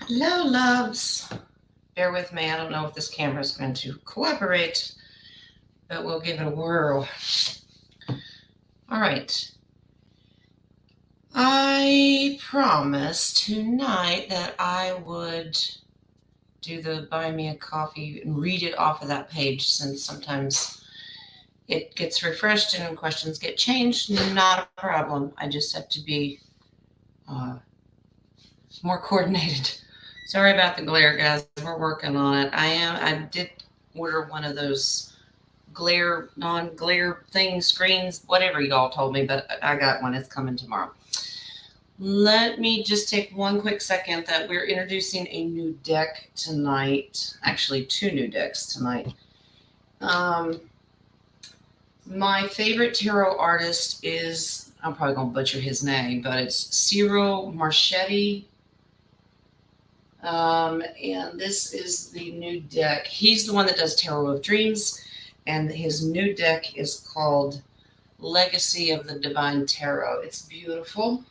Hello, loves. Bear with me. I don't know if this camera is going to cooperate, but we'll give it a whirl. All right. I promised tonight that I would do the buy me a coffee and read it off of that page since sometimes it gets refreshed and questions get changed. Not a problem. I just have to be uh, more coordinated. Sorry about the glare, guys. We're working on it. I did order one of those glare, non-glare things, screens, whatever y'all told me, but I got one. It's coming tomorrow. Let me just take one quick second that we're introducing a new deck tonight. Actually, two new decks tonight. Um, my favorite tarot artist is, I'm probably going to butcher his name, but it's Ciro Marchetti. And this is the new deck. He's the one that does Tarot of Dreams, and his new deck is called Legacy of the Divine Tarot. It's beautiful.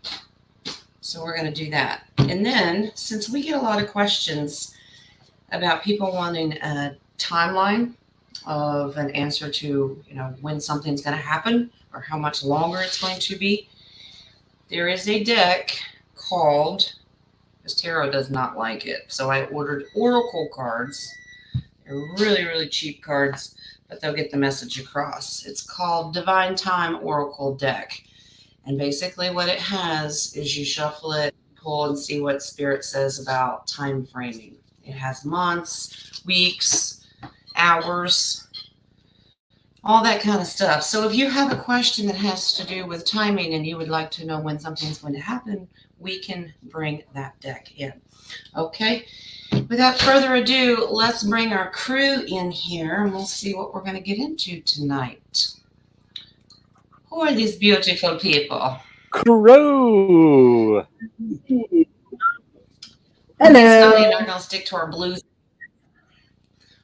So we're going to do that. And then, since we get a lot of questions about people wanting a timeline of an answer to, when something's going to happen or how much longer it's going to be, there is a deck called, because tarot does not like it, so I ordered oracle cards. They're really, really cheap cards, but they'll get the message across. It's called Divine Time Oracle Deck. And basically what it has is you shuffle it, pull, and see what spirit says about time framing. It has months, weeks, hours, all that kind of stuff. So if you have a question that has to do with timing and you would like to know when something's going to happen, we can bring that deck in. Okay? Without further ado, let's bring our crew in here and we'll see what we're going to get into tonight. Who are these beautiful people? Crow. Hello. You're not going to stick to our blues.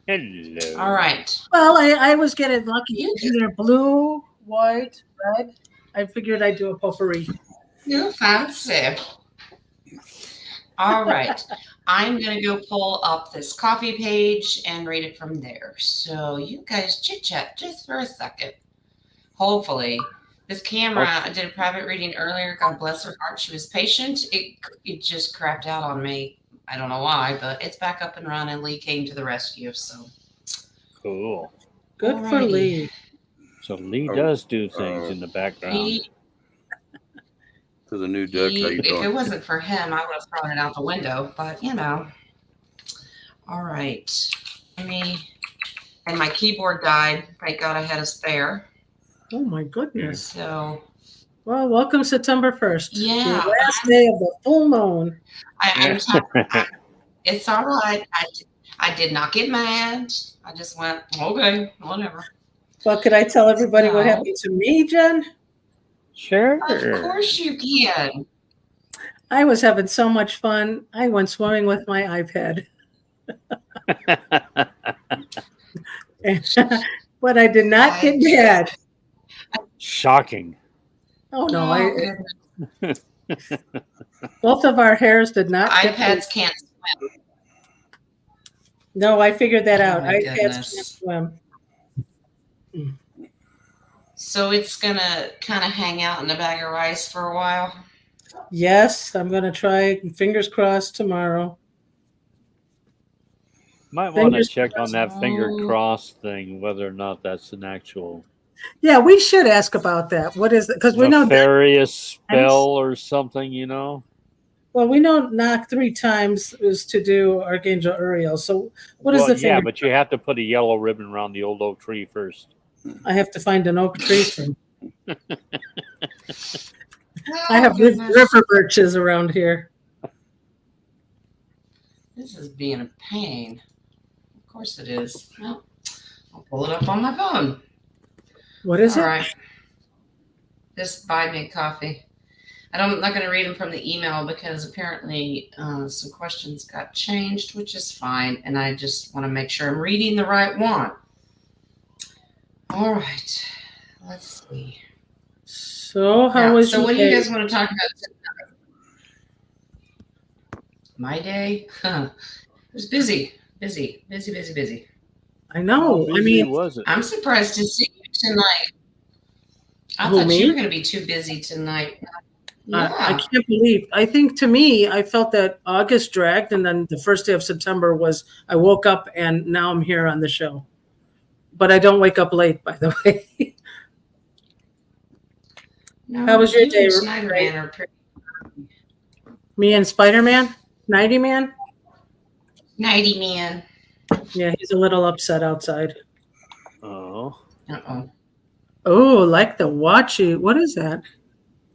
Hello. All right. Well, I was getting lucky. Either blue, white, red. I figured I'd do a potpourri. You fancy. All right. I'm going to go pull up this coffee page and read it from there. So you guys chit chat just for a second. Hopefully. This camera, I did a private reading earlier. God bless her heart. She was patient. It just crapped out on me. I don't know why, but it's back up and running. Lee came to the rescue. So cool. Good Alrighty. for Lee. So Lee does do things in the background. To the new deck. If it wasn't for him, I would have thrown it out the window. But all right. And my keyboard died. Thank God I had a spare. Oh my goodness. So, well, welcome September 1st. Yeah. The last day of the full moon. It's all right. I did not get mad. I just went, okay, whatever. Well, could I tell everybody what happened to me, Jen? Sure. Of course you can. I was having so much fun. I went swimming with my iPad. But I did not get mad. Shocking. Oh no! Both of our hairs did not. iPads can't swim. No, I figured that out. iPads can't swim. So it's gonna kind of hang out in a bag of rice for a while. Yes, I'm gonna try. Fingers crossed tomorrow. Might want to check on that finger cross thing, whether or not that's an actual. Yeah, we should ask about that. What is it? Because we know nefarious spell or something, Well, we know knock 3 times is to do Archangel Uriel. So what is the finger? Yeah, but you have to put a yellow ribbon around the old oak tree first. I have to find an oak tree for. I have river birches around here. This is being a pain. Of course it is. Well, I'll pull it up on my phone. What is it? All right. Just buy me coffee. I'm not going to read them from the email because apparently some questions got changed, which is fine. And I just want to make sure I'm reading the right one. All right. Let's see. So how was so what do you guys want to talk about My day, it was busy. I How know. I busy mean, was it? I'm surprised to see you tonight. I who, thought you were me? going to be too busy tonight. I Yeah. can't believe. I think to me, I felt that August dragged, and then the first day of September was I woke up, and now I'm here on the show. But I don't wake up late, by the way. No, How was your you day, and Schneider Ray? Man are pretty Me and Spider Man, Nighty Man. nighty man. Yeah, he's a little upset outside. Oh, Uh-oh. Oh, like the watchy. What is that?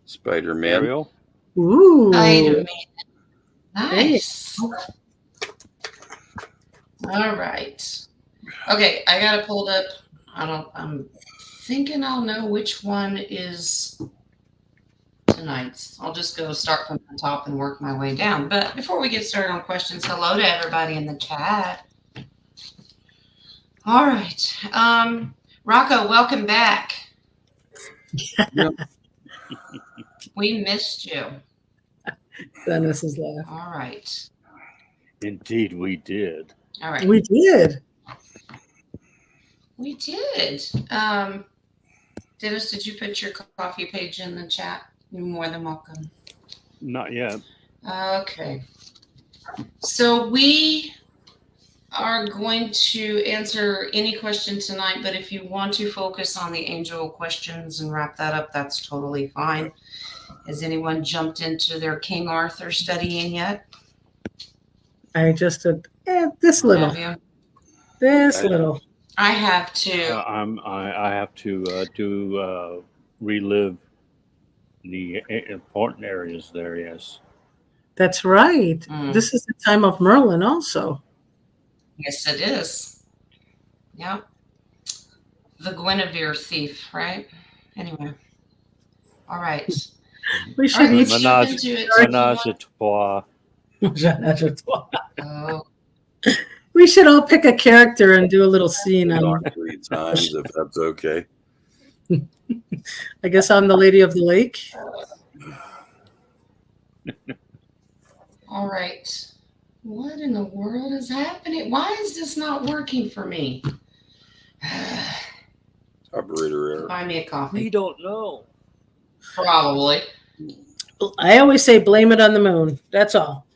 Spider-Man. Ariel? Ooh. Spider Man. Hey. Nice. All right. Okay, I got it pulled up. I'm thinking I'll know which one is tonight's. I'll just go start from the top and work my way down. But before we get started on questions, hello to everybody in the chat. All right. Rocco, welcome back. Yep. We missed you. Dennis is laughing. All right. Indeed, we did. All right. We did. We did. Dennis, did you put your coffee page in the chat? You're more than welcome. Not yet. Okay. So we are going to answer any question tonight, but if you want to focus on the angel questions and wrap that up, that's totally fine. Has anyone jumped into their King Arthur studying yet? I just did this little. Have you? This I- little. I have to. I have to relive the important areas there. Yes. That's right. Mm. This is the time of Merlin also. Yes, it is. Yep. The Guinevere thief, right? Anyway. All right. We All should right, each let's jump Menage- into it. Menage a trois. Oh, We should all pick a character and do a little scene on. Talk 3 times if that's okay. I guess I'm the Lady of the Lake. all right. What in the world is happening? Why is this not working for me? Operator error. Buy me a coffee. don't know. Probably. I always say blame it on the moon. That's all.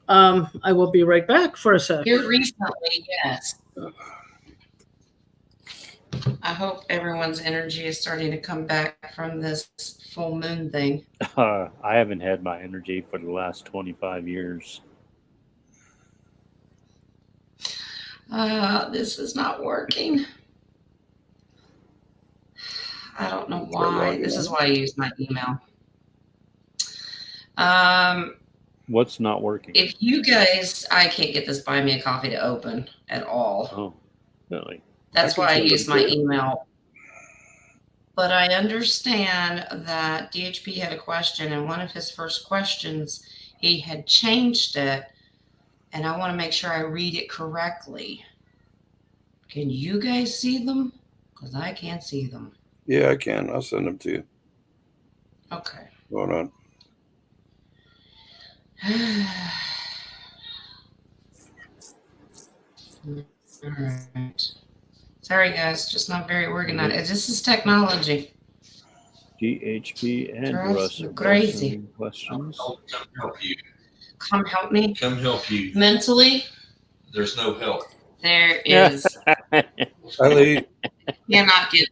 I will be right back for a sec. Here recently, yes. I hope everyone's energy is starting to come back from this full moon thing. I haven't had my energy for the last 25 years. This is not working. I don't know why. This is why I use my email. What's not working? If you guys, I can't get this Buy Me a Coffee to open at all. Oh, really? That's I why I can send use them my to you. email. But I understand that DHP had a question, and one of his first questions, he had changed it, and I want to make sure I read it correctly. Can you guys see them? Because I can't see them. Yeah, I can. I'll send them to you. Okay. Hold on. All right. Sorry, guys, just not very organized. This is technology. DHP and Drives Russ me are both crazy. sending questions. Come help you. Come help me Come help you. mentally. There's no help. There is Hi, cannot get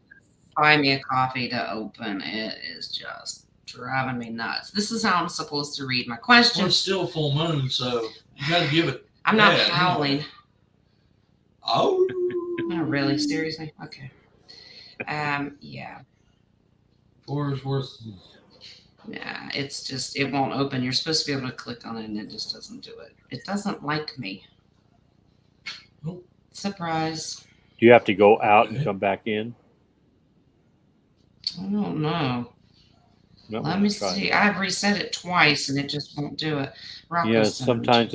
Buy Me a Coffee to open. It is just driving me nuts. This is how I'm supposed to read my Well, it's questions. still full moon, so you got to give it. I'm not Yeah, howling. Oh. Not really. Seriously? Okay. Yeah. Worth. Yeah. It's just, it won't open. You're supposed to be able to click on it and it just doesn't do it. It doesn't like me. Nope. Surprise. Do you have to go out and come back in? I don't know. No, Let me try see. it. I've reset it twice and it just won't do it. Rocco Yeah, sent sometimes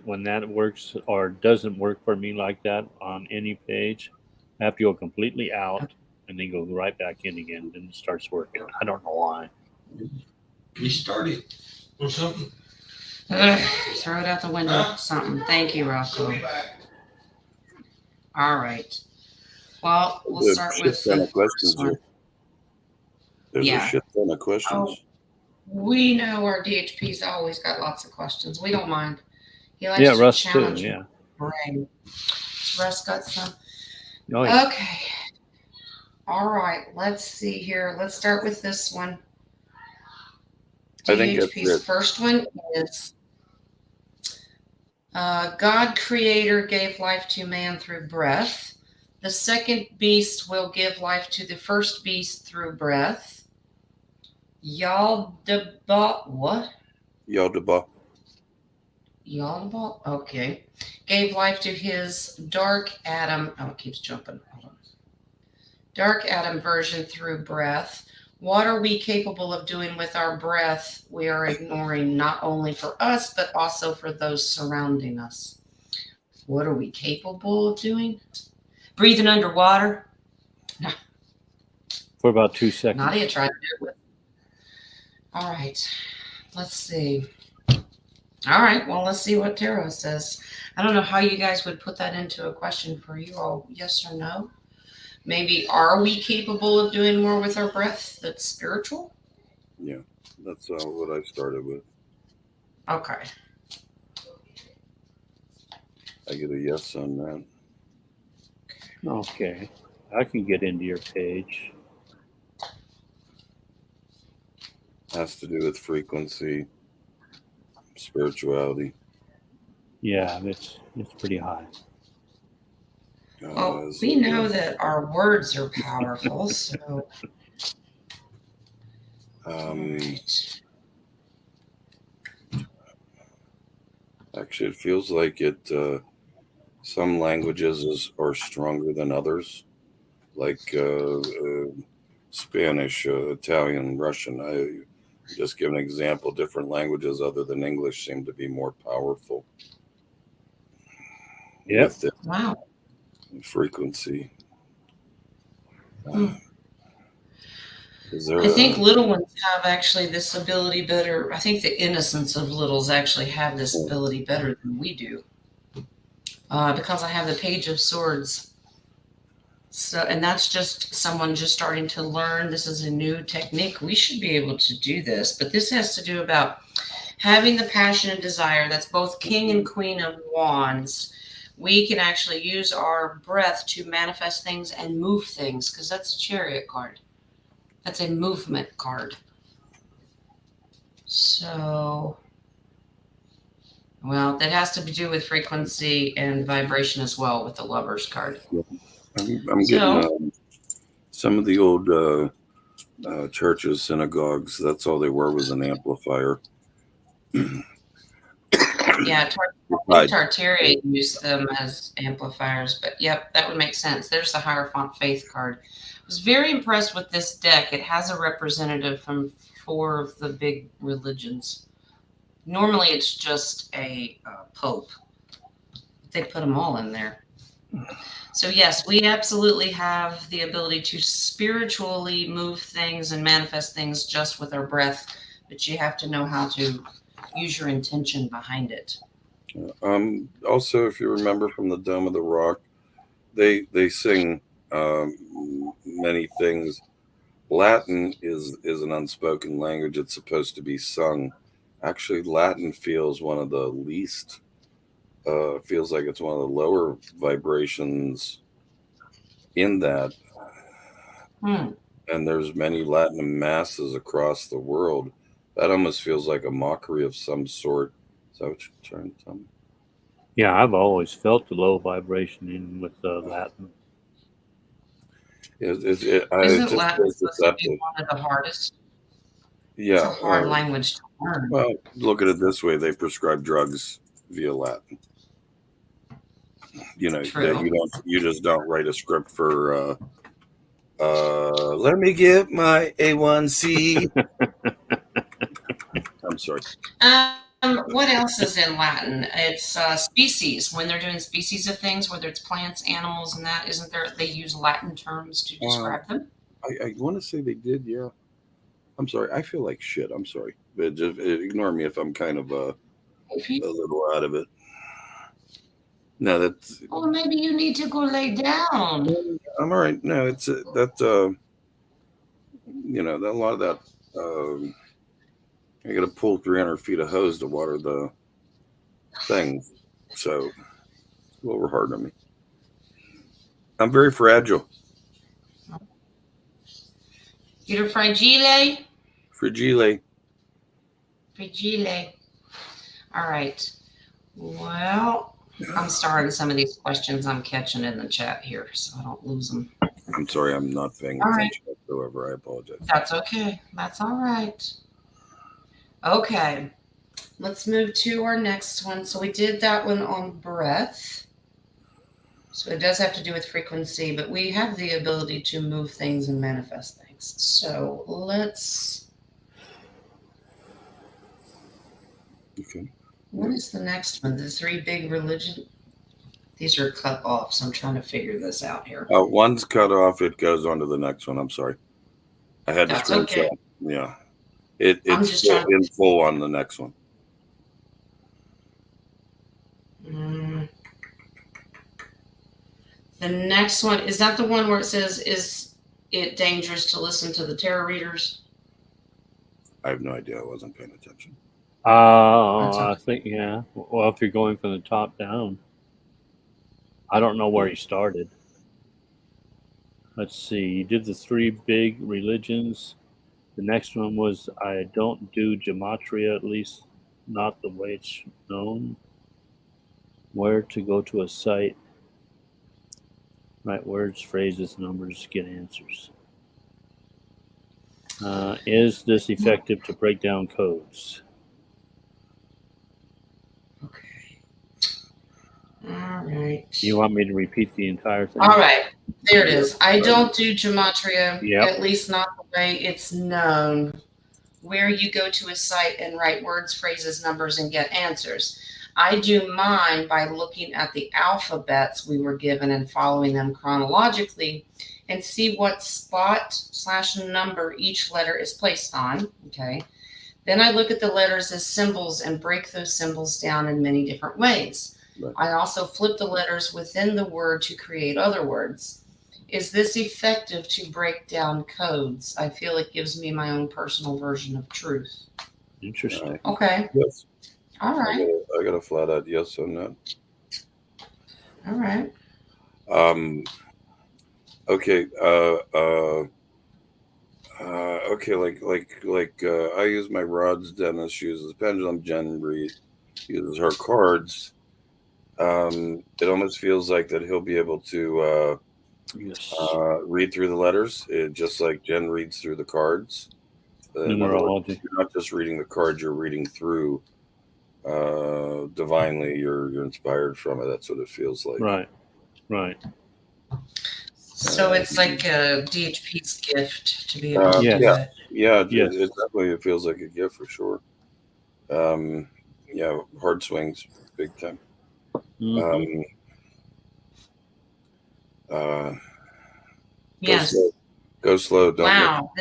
when that works or doesn't work for me like that on any page, I have to go completely out and then go right back in again, and it starts working. I don't know why. Restart it or something. Throw it out the window. Something. Thank you, Rocco. All right. Well, we'll There's a start shit with ton the of questions first one. here. There's a Yeah. shit ton of Oh, questions. we know our DHP's always got lots of questions. We don't mind. He likes Yeah, to Russ too. challenge Yeah. my brain. Russ got some. Oh, yeah. Okay. All right. Let's see here. Let's start with this one. I think that's DHP's it. first one is God creator gave life to man through breath. The second beast will give life to the first beast through breath. Yaldabaoth, what? Yaldabaoth. Yaldabaoth? Okay. Gave life to his dark atom. Oh, it keeps jumping. Hold on. Dark atom version through breath. What are we capable of doing with our breath we are ignoring not only for us, but also for those surrounding us? What are we capable of doing? Breathing underwater? For about 2 seconds. Nadia tried to do it. All right. Let's see. All right. Well, let's see what Tarot says. I don't know how you guys would put that into a question for you all. Yes or no? Maybe are we capable of doing more with our breath that's spiritual? Yeah, that's what I started with. Okay. I get a yes on that. Okay. I can get into your page. Has to do with frequency, spirituality. Yeah, it's pretty high. Well, we know that our words are powerful, so. All right. Actually, it feels like it. Some languages are stronger than others, like Spanish, Italian, Russian. I just give an example. Different languages other than English seem to be more powerful. Yep. With the Wow. frequency. Hmm. Is there I think little ones have actually this ability better. I think the innocence of littles actually have this ability better than we do. Because I have the Page of Swords. So, and that's just someone just starting to learn. This is a new technique. We should be able to do this, but this has to do about having the passion and desire. That's both King and Queen of Wands. We can actually use our breath to manifest things and move things, because that's a Chariot card. That's a movement card. So, well, that has to do with frequency and vibration as well with the Lover's card. I'm getting some of the old churches, synagogues. That's all they were was an amplifier. Yeah, Tartaria used them as amplifiers, but yep, that would make sense. There's the Hierophant Faith card. I was very impressed with this deck. It has a representative from 4 of the big religions. Normally, it's just a pope. They put them all in there. So yes, we absolutely have the ability to spiritually move things and manifest things just with our breath, but you have to know how to use your intention behind it. Also, if you remember from the Dome of the Rock, they sing many things. Latin is an unspoken language. It's supposed to be sung. Actually, Latin feels one of the least. Feels like it's one of the lower vibrations in that. And there's many Latin masses across the world. That almost feels like a mockery of some sort. Is that what you're trying to tell me? Yeah, I've always felt the low vibration in with Latin. Isn't Latin supposed to be one of the hardest? Yeah. It's a hard language to learn. Well, look at it this way. They prescribe drugs via Latin. You know, you just don't write a script for let me get my A1C. I'm sorry. What else is in Latin? It's species. When they're doing species of things, whether it's plants, animals, and that, isn't there? They use Latin terms to describe them. I want to say they did. Yeah. I'm sorry. I feel like shit. I'm sorry. But just ignore me if I'm kind of a little out of it. No, that's Well, maybe you need to go lay down. I'm all right. No, it's that that a lot of that. I got to pull 300 feet of hose to water the things, so it's a little hard on me. I'm very fragile. You're fragile? Fragile. Fragile. All right. Well, I'm starring some of these questions I'm catching in the chat here, so I don't lose them. I'm sorry, I'm not paying All right. attention whatsoever. I apologize. That's okay. That's all right. Okay. Let's move to our next one. So we did that one on breath. So it does have to do with frequency, but we have the ability to move things and manifest things. So let's. Okay. What is the next one? The three big religion. These are cut off, so I'm trying to figure this out here. One's cut off. It goes on to the next one. I'm sorry. I had to That's screenshot. okay. Yeah. I'm It's just still trying- in full on the next one. The next one, is that the one where it says, is it dangerous to listen to the tarot readers? I have no idea. I wasn't paying attention. That's I okay. think, yeah. Well, if you're going from the top down, I don't know where you started. Let's see. You did the three big religions. The next one was I don't do gematria, at least not the way it's known. Where to go to a site. Right words, phrases, numbers, get answers. Is this effective to break down codes? Okay. All right. You want me to repeat the entire thing? All right. There it is. I don't do gematria, Yep. at least not the way it's known, where you go to a site and write words, phrases, numbers, and get answers. I do mine by looking at the alphabets we were given and following them chronologically and see what spot/number each letter is placed on. Okay. Then I look at the letters as symbols and break those symbols down in many different ways. Right. I also flip the letters within the word to create other words. Is this effective to break down codes? I feel it gives me my own personal version of truth. Interesting. Okay. Yes. All right. I got a flat out yes on that. All right. Okay. Okay. Like I use my rods. Dennis uses pendulum. Jen uses her cards. It almost feels like that he'll be able to Yes. read through the letters, just like Jen reads through the cards. In other words, Numerology. you're not just reading the cards; you're reading through divinely. You're inspired from it. That's what it feels like. Right. Right. So it's like a DHP's gift to be able to Yes. do that. Yeah. Yes. It definitely it feels like a gift for sure. Yeah, hard swings, big time. Mhm. Yes. Go slow. Don't Wow.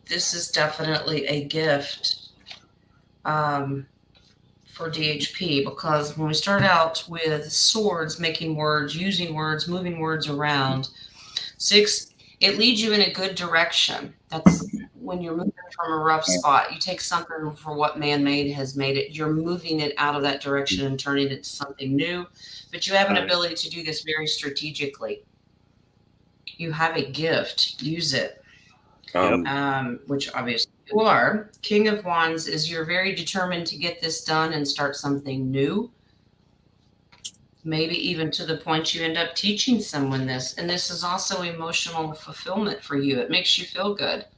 This is definitely a gift for DHP, because when we start out with swords, making words, using words, moving words around, 6, it leads you in a good direction. That's when you're moving from a rough spot. You take something for what man-made has made it. You're moving it out of that direction and turning it to something new. But you have an Right. ability to do this very strategically. You have a gift. Use it. Which obviously you are. King of Wands is you're very determined to get this done and start something new. Maybe even to the point you end up teaching someone this. And this is also emotional fulfillment for you. It makes you feel good. It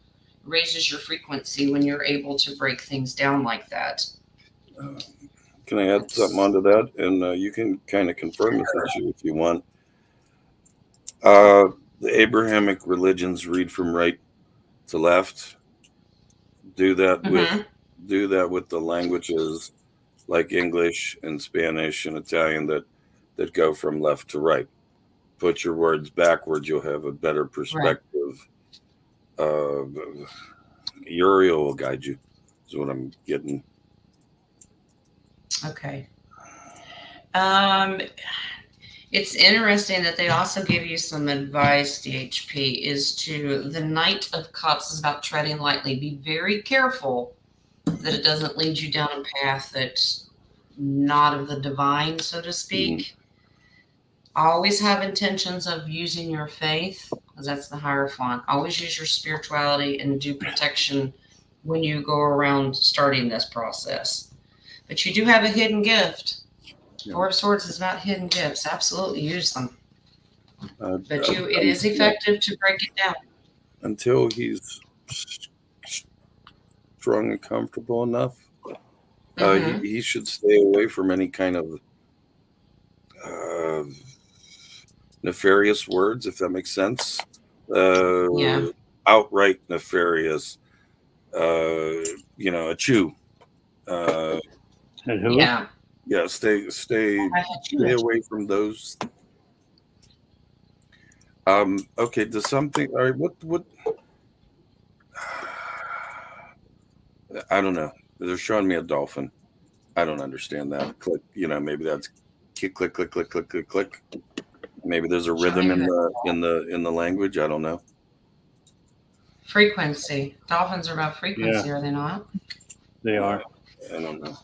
raises your frequency when you're able to break things down like that. Can I add something onto that? And you can kind of confirm this issue if you want. The Abrahamic religions read from right to left. Do that with the languages like English and Spanish and Italian that go from left to right. Put your words backwards, you'll have a better perspective. Uriel will guide you, is what I'm getting. Okay. Um, it's interesting that they also give you some advice, DHP, is to the Knight of Cups is about treading lightly. Be very careful that it doesn't lead you down a path that's not of the divine, so to speak. Always have intentions of using your faith, because that's the Hierophant. Always use your spirituality and do protection when you go around starting this process. But you do have a hidden gift. Yeah. Four of Swords is about hidden gifts. Absolutely use them. But it is yeah, effective to break it down. until he's strong and comfortable enough. Mhm. He should stay away from any kind of nefarious words, if that makes sense. Yeah. Outright nefarious. A chew. And who? Yeah. Yeah, stay I had you. away from those. Okay, does something all right, what I don't know. They're showing me a dolphin. I don't understand that. Click, maybe that's click, click, click, click, click, click, click. Maybe there's a rhythm in the language. I don't know. Frequency. Dolphins are about frequency, Yeah. are they not? They are. I don't know.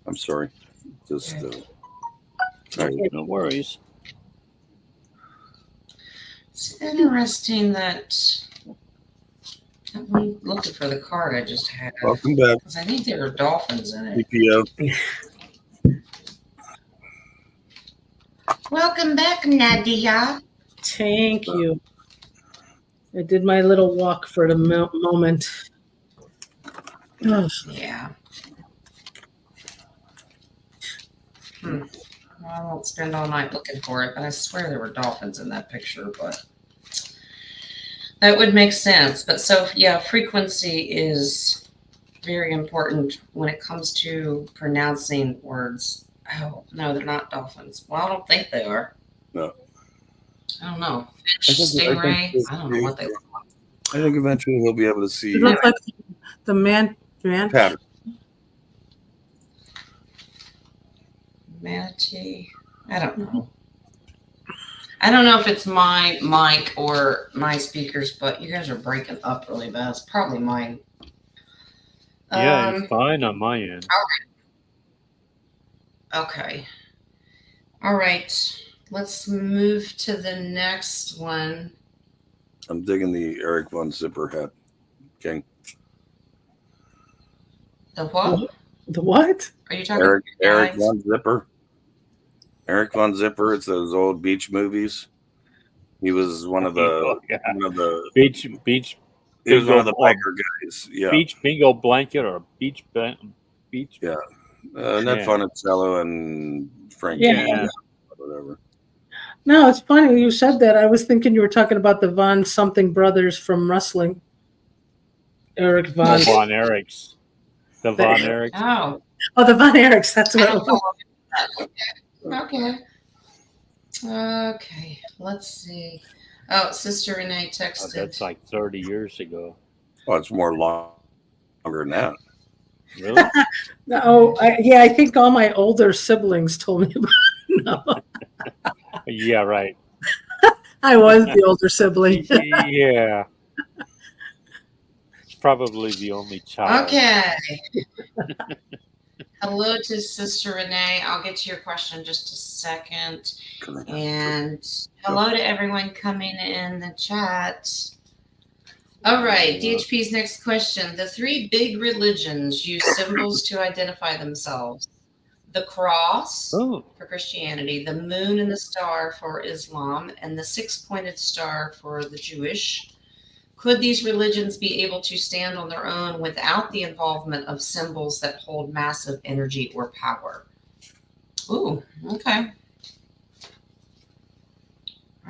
I'm sorry. Just No worries. It's interesting that I'm looking for the card I just had. welcome back, Because I think there are dolphins in it. PPO. Welcome back, Nadia. Thank you. I did my little walk for the moment. Oh, Yeah. Well, I won't spend all night looking for it, but I swear there were dolphins in that picture, but that would make sense. But so, yeah, frequency is very important when it comes to pronouncing words. Oh, no, they're not dolphins. Well, I don't think they are. No. I don't know. I Fish, think- stingray. I don't know what they look like. I think eventually he'll be able to see it looked like the man. pattern. Manatee. I don't know. I don't know if it's my mic or my speakers, but you guys are breaking up really bad. It's probably mine. Yeah, it's fine on my end. Okay. All right. Let's move to the next one. I'm digging the Eric Von Zipper hat. King. The what? The what? Are you talking Eric about? Von Zipper. Eric Von Zipper. It's those old beach movies. He was one of the Oh, yeah. Beach. He was one of the Bingo, biker guys. Yeah. Beach bingo blanket or beach. Yeah. Ned Yeah. Funicello and Frank. Yeah. Whatever. No, it's funny you said that. I was thinking you were talking about the Von something brothers from wrestling. Eric Von. The Von Erichs. The Von Erichs. Oh. Oh, the Von Erichs. That's what it was. Okay. Okay. Let's see. Oh, Sister Renee Oh, texted. that's like 30 years ago. Well, it's more longer than that. Really? Oh, I think all my older siblings told me about it. No, Yeah, right. I was the older sibling. Yeah. Probably the only child. Okay. Hello to Sister Renee. I'll get to your question in just a second. And hello to everyone coming in the chat. All right, DHP's next question. The three big religions use symbols to identify themselves. The cross Oh, for Christianity, the moon and the star for Islam, and the six-pointed star for the Jewish. Could these religions be able to stand on their own without the involvement of symbols that hold massive energy or power? Ooh, okay.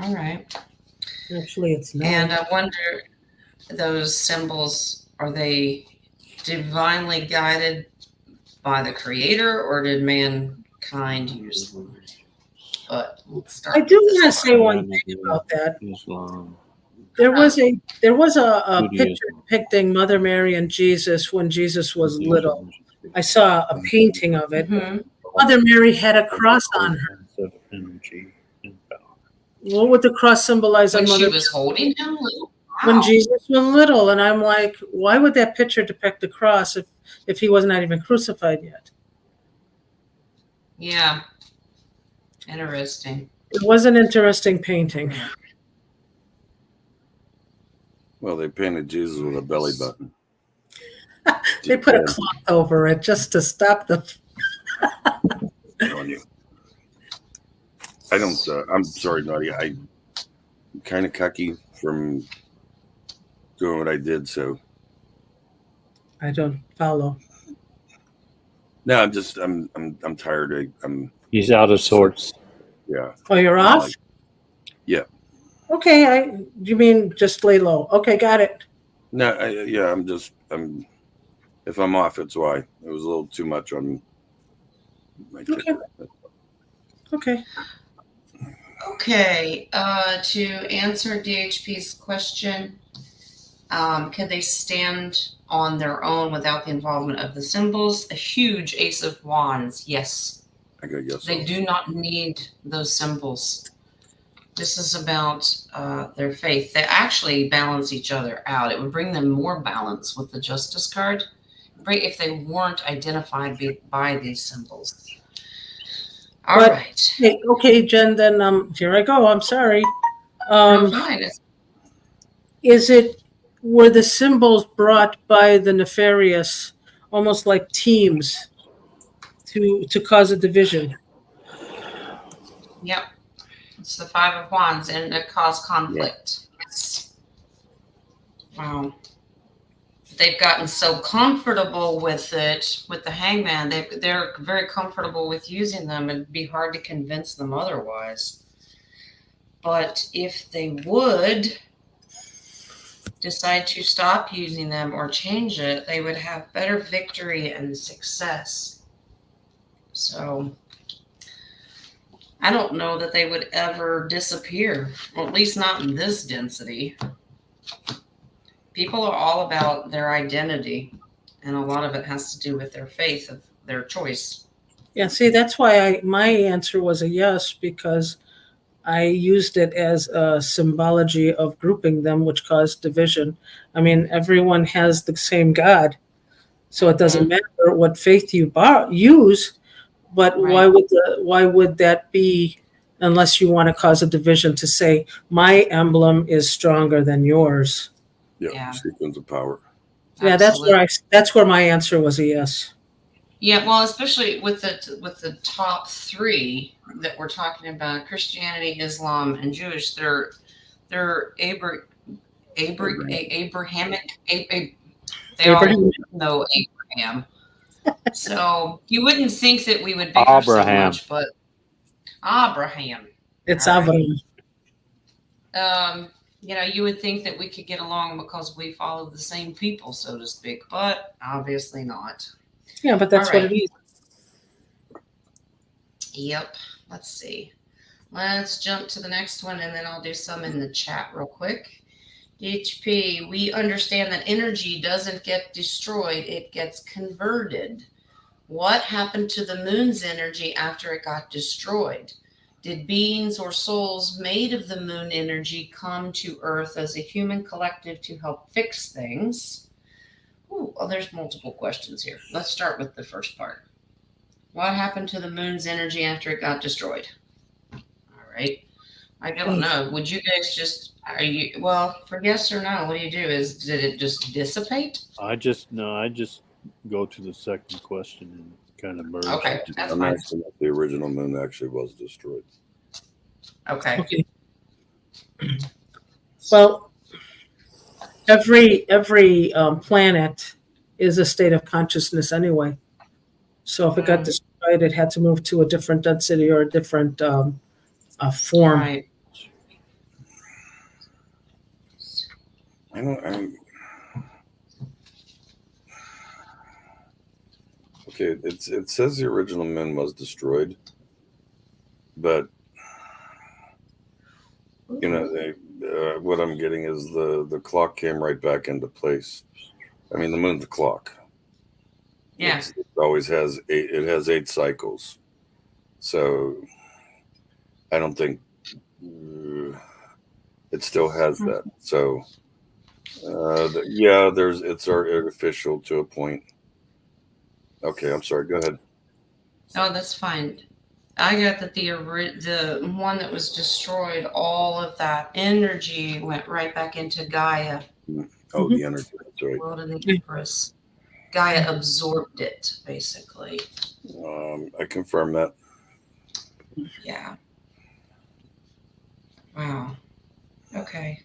All right. Actually, it's not. And I wonder, those symbols, are they divinely guided by the creator or did mankind use them? But let's start. I do with want to this say one. one thing about that. Islam. There was a Judaism. picture depicting Mother Mary and Jesus when Jesus was little, I saw a painting of it. Mhm. Mother Mary had a cross on her. Of energy and power. What would the cross symbolize on When she Mother was holding him, when wow. Jesus was little? And I'm like, why would that picture depict the cross if he was not even crucified yet? Yeah. Interesting. It was an interesting painting. Well, they painted Jesus with a belly button. They put a cloth over it just to stop the. Telling you. I don't. I'm sorry, Naughty. I'm kind of cocky from doing what I did. So I don't follow. no, I'm just. I'm tired. He's out of sorts. Yeah. Oh, you're off? Yeah. Okay. You mean just lay low? Okay, got it. No. Yeah. I'm. If I'm off, it's why it was a little too much on my ticker. Okay. Okay. To answer DHP's question, can they stand on their own without the involvement of the symbols? A huge Ace of Wands, yes. I gotta guess. They do not need those symbols. This is about their faith. They actually balance each other out. It would bring them more balance with the Justice card if they weren't identified by these symbols. All right. Okay, Jen. Then here I go. I'm sorry. No, fine. Were the symbols brought by the nefarious, almost like teams, to cause a division? Yep. It's the Five of Wands, and it caused conflict. Yes. Wow. They've gotten so comfortable with it, with the Hangman. They're very comfortable with using them. It'd be hard to convince them otherwise. But if they would decide to stop using them or change it, they would have better victory and success. So I don't know that they would ever disappear, or at least not in this density. People are all about their identity, and a lot of it has to do with their faith of their choice. Yeah, see, that's why my answer was a yes, because I used it as a symbology of grouping them, which caused division. I mean, everyone has the same God, so it doesn't matter what faith you use. But Right. why would that be, unless you want to cause a division to say my emblem is stronger than yours? Yeah. Sequence of power. Yeah, that's where my answer was a yes. Yeah, well, especially with the top three that we're talking about, Christianity, Islam, and Jewish, they're Abrahamic. They all know Abraham. So you wouldn't think that we would bicker so much, but Abraham. It's All Abraham. right. You would think that we could get along because we follow the same people, so to speak, but obviously not. Yeah, but that's what it is. Yep. Let's see. Let's jump to the next one, and then I'll do some in the chat real quick. DHP, we understand that energy doesn't get destroyed, it gets converted. What happened to the moon's energy after it got destroyed? Did beings or souls made of the moon energy come to Earth as a human collective to help fix things? There's multiple questions here. Let's start with the first part. What happened to the moon's energy after it got destroyed? All right. I don't know. Would you guys for yes or no, what do you do? Did it just dissipate? I just go to the second question and kind of merge. Okay, that's I'm fine. asking if the original moon actually was destroyed. Okay. Well, every planet is a state of consciousness anyway. So if it got destroyed, it had to move to a different density or a different form. Right. Okay, it says the original moon was destroyed, but what I'm getting is the clock came right back into place. I mean, the moon's a clock. Yeah. It always has eight. It has 8 cycles, so I don't think it still has that. So yeah, it's artificial to a point. Okay, I'm sorry. Go ahead. Oh, that's fine. I got that the one that was destroyed, all of that energy went right back into Gaia, Oh, Mhm. the energy. That's right. world of the Empress. Gaia absorbed it, basically. I confirm that. Yeah. Wow. Okay.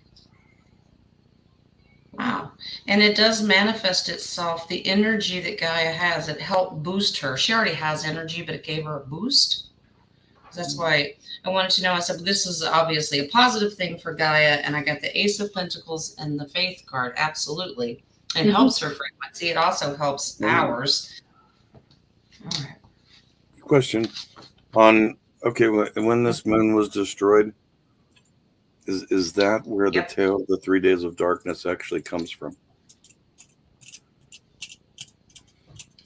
Wow. And it does manifest itself. The energy that Gaia has, it helped boost her. She already has energy, but it gave her a boost. That's why I wanted to know. I said, this is obviously a positive thing for Gaia. And I got the Ace of Pentacles and the Faith card. Absolutely. It Mhm. helps her frequency. It also helps Mhm. ours. All right. Question on okay when this moon was destroyed, is that where the Yep. tale of the 3 days of darkness actually comes from?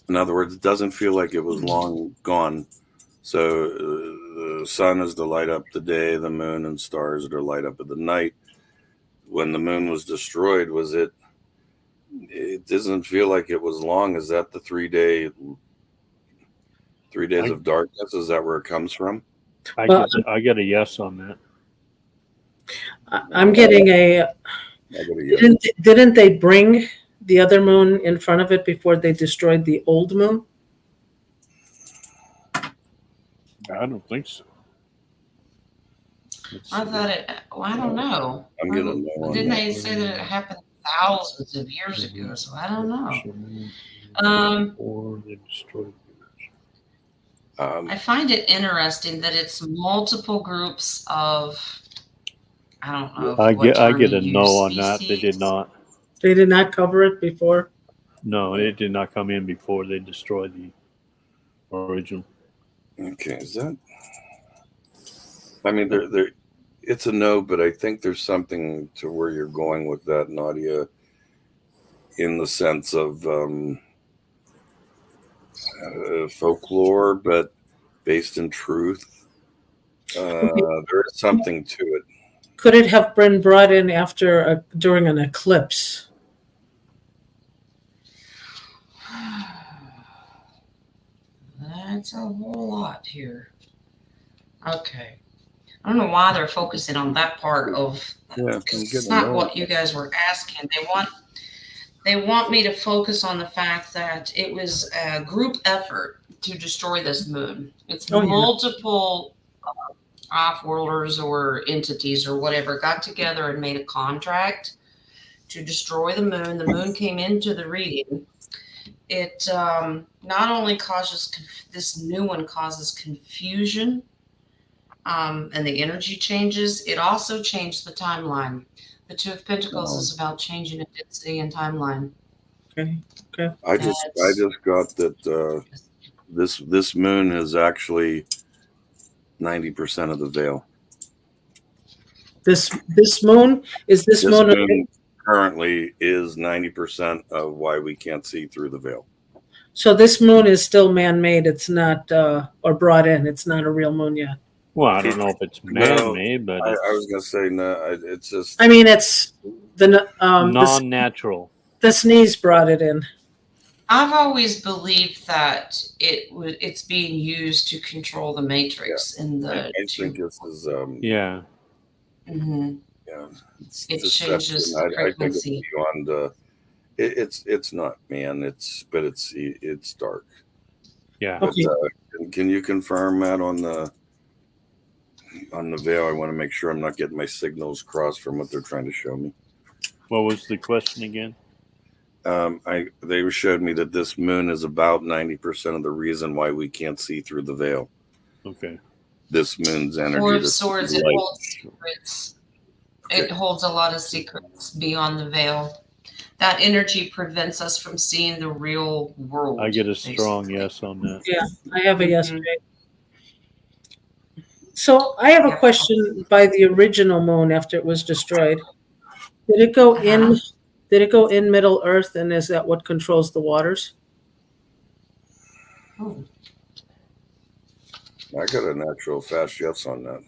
In other words, it doesn't feel like it was long gone. So the sun is to light up the day, the moon and stars are to light up of the night. When the moon was destroyed, was it? It doesn't feel like it was long. Is that the 3 days of darkness? Is that where it comes from? I Well, get a yes on that. I'm getting a. I gotta get Didn't they bring the other moon in front of it before they destroyed the old moon? I don't think so. Let's I see. thought it, well, I don't know. I'm gonna know on Didn't that. they say that it happened thousands of years ago? So I don't know. Or they destroyed. I find it interesting that it's multiple groups of, I don't know. I what term get you a use, no on that. They species. did not. They did not cover it before. No, it did not come in before they destroyed the original. Okay, is that? I mean, it's a no, but I think there's something to where you're going with that, Nadia, in the sense of folklore, but based in truth. There is something to it. Could it have been brought in after during an eclipse? That's a whole lot here. Okay. I don't know why they're focusing on that part of, Yeah, because it's not what you guys were asking. They want me to focus on the fact that it was a group effort to destroy this moon. It's Oh, yeah. multiple off-worlders or entities or whatever got together and made a contract to destroy the moon. The moon came into the reading. It not only causes, this new one causes confusion and the energy changes, it also changed the timeline. The Two of Pentacles is about changing a density and timeline. Okay. I just got that this moon is actually 90% of the veil. This moon is this This moon. moon currently is 90% of why we can't see through the veil. So this moon is still man-made. It's not or brought in. It's not a real moon yet. Well, I don't know if it's man-made, but I was gonna say no. It's just. I mean, it's the non-natural. The sneeze brought it in. I've always believed that it's being used to control the matrix in the. I think this is. Yeah. Mm-hmm. Yeah. It deception. changes the I think it's frequency. beyond. It's not man. It's dark. Yeah. But Okay. can you confirm that on the veil? I want to make sure I'm not getting my signals crossed from what they're trying to show me. What was the question again? They showed me that this moon is about 90% of the reason why we can't see through the veil. Okay. This moon's energy. Four of Swords, it light. holds secrets. It holds a lot of secrets beyond the veil. That energy prevents us from seeing the real world. I get a strong basically. yes on that. Yeah, I have a yes. Mhm. So I have a Yeah. question by the original moon after it was destroyed. Did it go in? Uh-huh. Did it go in Middle Earth, and is that what controls the waters? Oh, I got a natural fast yes on that.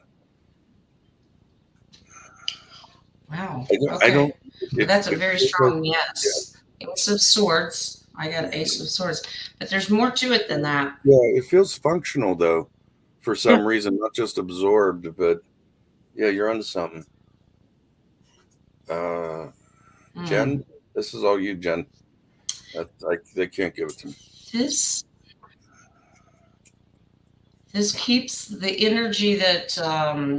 wow. I don't. I Okay. don't Well, that's a very strong yeah, yes. Ace of Swords. I got Ace of Swords. But there's more to it than that. yeah, it feels functional though, for some Yeah. reason, not just absorbed, but yeah, you're onto something. Hmm. Jen, this is all you, Jen. They can't give it to me. This keeps the energy that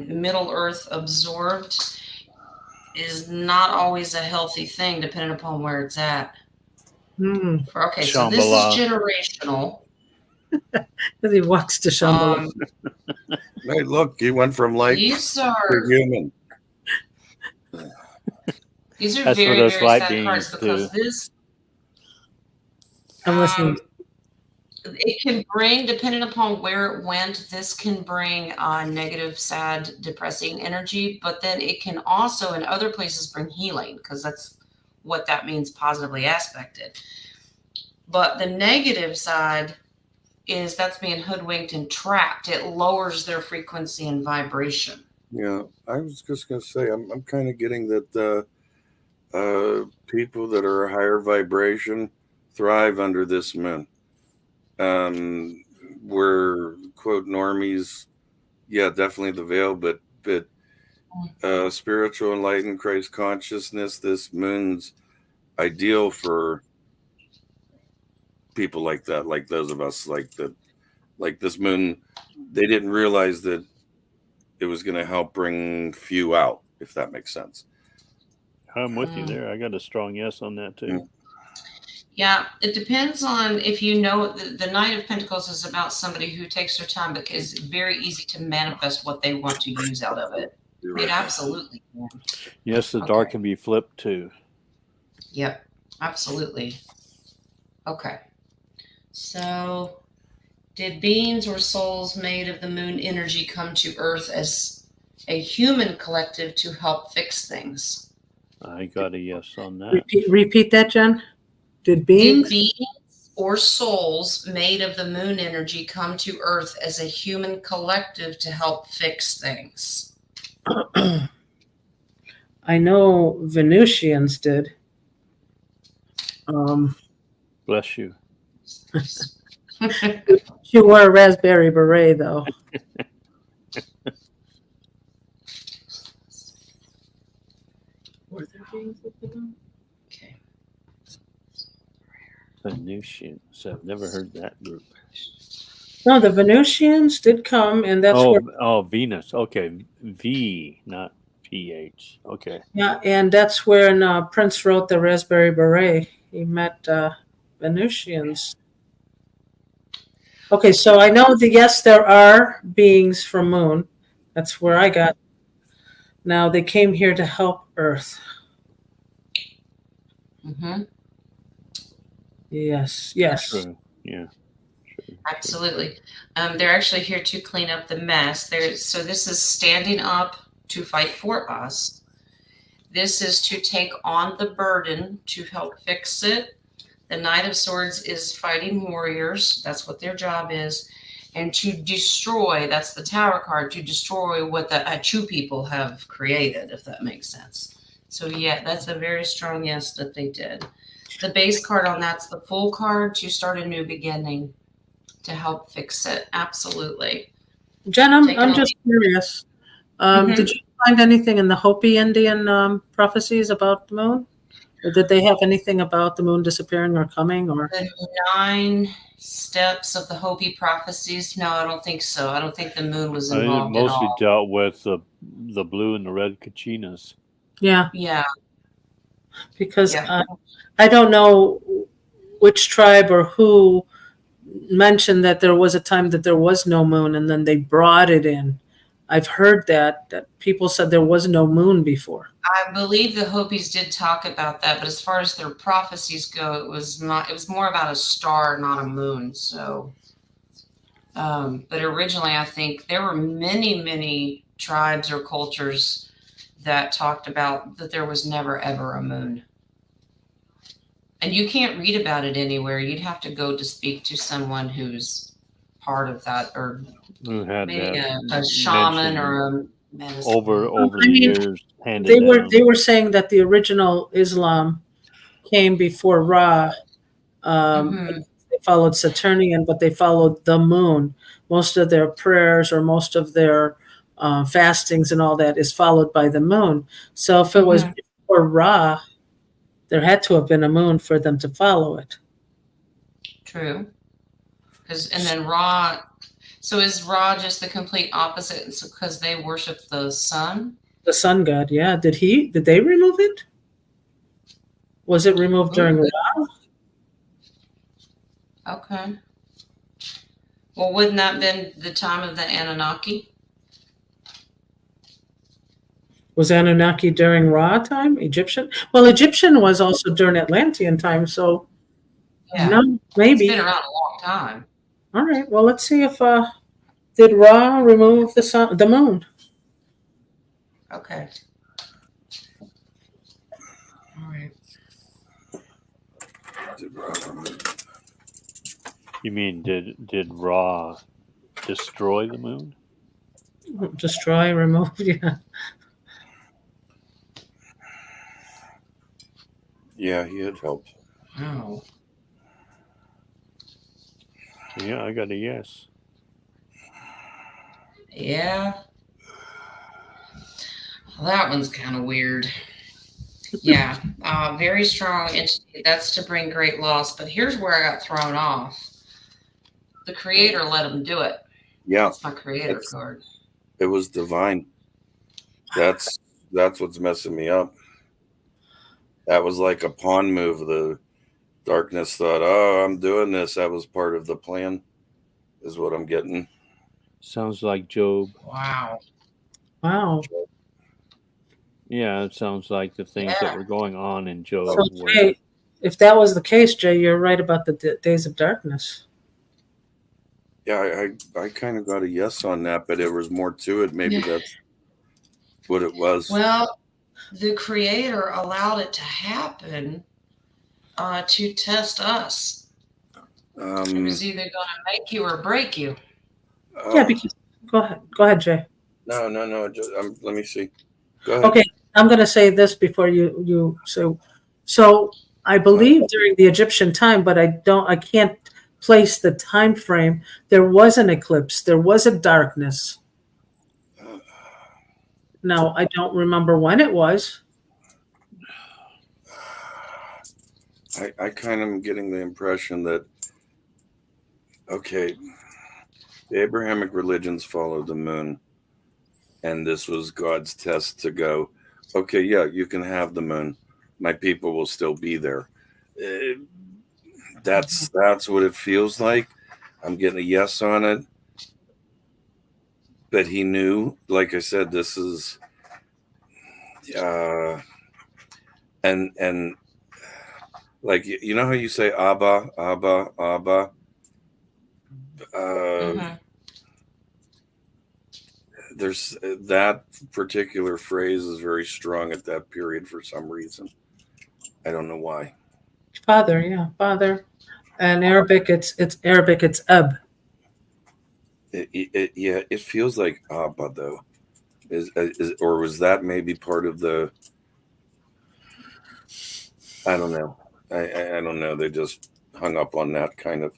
Middle Earth absorbed is not always a healthy thing depending upon where it's at. Mm. Okay, so this is Shambhala. generational. Because he walks to Shambhala. Um, Hey, look, you went from light these to are human. these are That's what very, us very light sad cards beings because do. this I'm listening. it can bring, depending upon where it went, this can bring negative, sad, depressing energy, but then it can also in other places bring healing because that's what that means, positively aspected. But the negative side is that's being hoodwinked and trapped. It lowers their frequency and vibration. Yeah, I was just gonna say, I'm kind of getting that people that are a higher vibration thrive under this moon. We're quote normies, yeah, definitely the veil, but spiritual enlightened Christ consciousness. This moon's ideal for people like that, like those of us, like this moon. They didn't realize that it was going to help bring few out, if that makes sense. I'm with you there. I got a strong yes on that too. Yeah, it depends on if you know the Knight of Pentacles is about somebody who takes their time because it's very easy to manifest what they want to use out of it. You're It right. absolutely can. Yes, the Okay. dark can be flipped too. Yep, absolutely. Okay. So, did beings or souls made of the moon energy come to Earth as a human collective to help fix things? I got a yes on that. Repeat that, Jen. Did Did beings? beings or souls made of the moon energy come to Earth as a human collective to help fix things? I know Venusians did. Bless you. She wore a raspberry beret, though. Were there beings with the moon? Okay. Venusians. I've never heard that group. No, the Venusians did come, and that's where Venus. Okay. V, not PH. Okay. yeah, and that's when Prince wrote the Raspberry Beret. He met Venusians. Okay, so I know that yes, there are beings from Moon. That's where I got. Now they came here to help Earth. Mm-hmm. Yes. True. Yeah. True. Absolutely. They're actually here to clean up the mess. So this is standing up to fight for us. This is to take on the burden to help fix it. The Knight of Swords is fighting warriors. That's what their job is. And to destroy, that's the Tower card, to destroy what the Achu people have created, if that makes sense. So yeah, that's a very strong yes that they did. The base card on that's the Fool card, to start a new beginning, to help fix it. Absolutely. Jen, I'm just curious. Mhm. Did you find anything in the Hopi Indian prophecies about the moon? Or did they have anything about the moon disappearing or coming? Or The 9 steps of the Hopi prophecies? No, I don't think so. I don't think the moon was It involved at mostly all. dealt with the blue and the red Kachinas. yeah, Yeah, because yeah. I don't know which tribe or who mentioned that there was a time that there was no moon and then they brought it in. I've heard that people said there was no moon before. I believe the Hopis did talk about that, but as far as their prophecies go, it was not. It was more about a star, not a moon. So, but originally, I think there were many, many tribes or cultures that talked about that there was never ever a moon. And you can't read about it anywhere. You'd have to go to speak to someone who's part of that, or Who had maybe that a shaman mentioned or a medicine. over I the mean, years handed down. they were saying that the original Islam came before Ra. Mhm. They followed Saturnian, but they followed the moon. Most of their prayers or most of their fastings and all that is followed by the moon. So if it was Mhm. before Ra, there had to have been a moon for them to follow it. True. And then Ra. So is Ra just the complete opposite? So because they worship the sun. The sun god, yeah. Did they remove it? Was it removed during Ooh, Ra? okay. Well, wouldn't that been the time of the Anunnaki? Was Anunnaki during Ra time? Egyptian? Well, Egyptian was also during Atlantean time, so Yeah, no, it's been maybe. around a long time. All right. Well, let's see if did Ra remove the sun, the moon? Okay. All right. You mean did Ra destroy the moon? Destroy, remove, yeah. Yeah, he had helped. Oh. Yeah, I got a yes. Yeah. Well, that one's kind of weird. Yeah. Very strong entity. That's to bring great loss. But here's where I got thrown off. The creator let him do it. Yeah, That's my creator card. it was divine. That's what's messing me up. That was like a pawn move. The darkness thought, "Oh, I'm doing this." That was part of the plan, is what I'm getting. Sounds like Job. Wow. Wow. Yeah, it sounds like the things that Yeah. were going on in Job So, were. Jay, if that was the case, Jay, you're right about the days of darkness. Yeah, I kind of got a yes on that, but there was more to it. Maybe that's what it was. Well, the creator allowed it to happen to test us. It was either going to make you or break you. Yeah, because go ahead, Jay. No. Just, let me see. Go ahead. Okay, I'm going to say this before you so I believe during the Egyptian time, but I can't place the time frame. There was an eclipse. There was a darkness. Now I don't remember when it was. I kind of am getting the impression that, okay, the Abrahamic religions follow the moon, and this was God's test to go, okay, yeah, you can have the moon. My people will still be there. That's what it feels like. I'm getting a yes on it. But he knew, like I said, this is, and like, you know how you say Abba, Abba, Abba? There's that particular phrase is very strong at that period for some reason. I don't know why. Father, yeah, father. And Arabic, it's Arabic, it's Ab. It feels like Abba though. Is or was that maybe part of the? I don't know. I don't know. They just hung up on that kind of.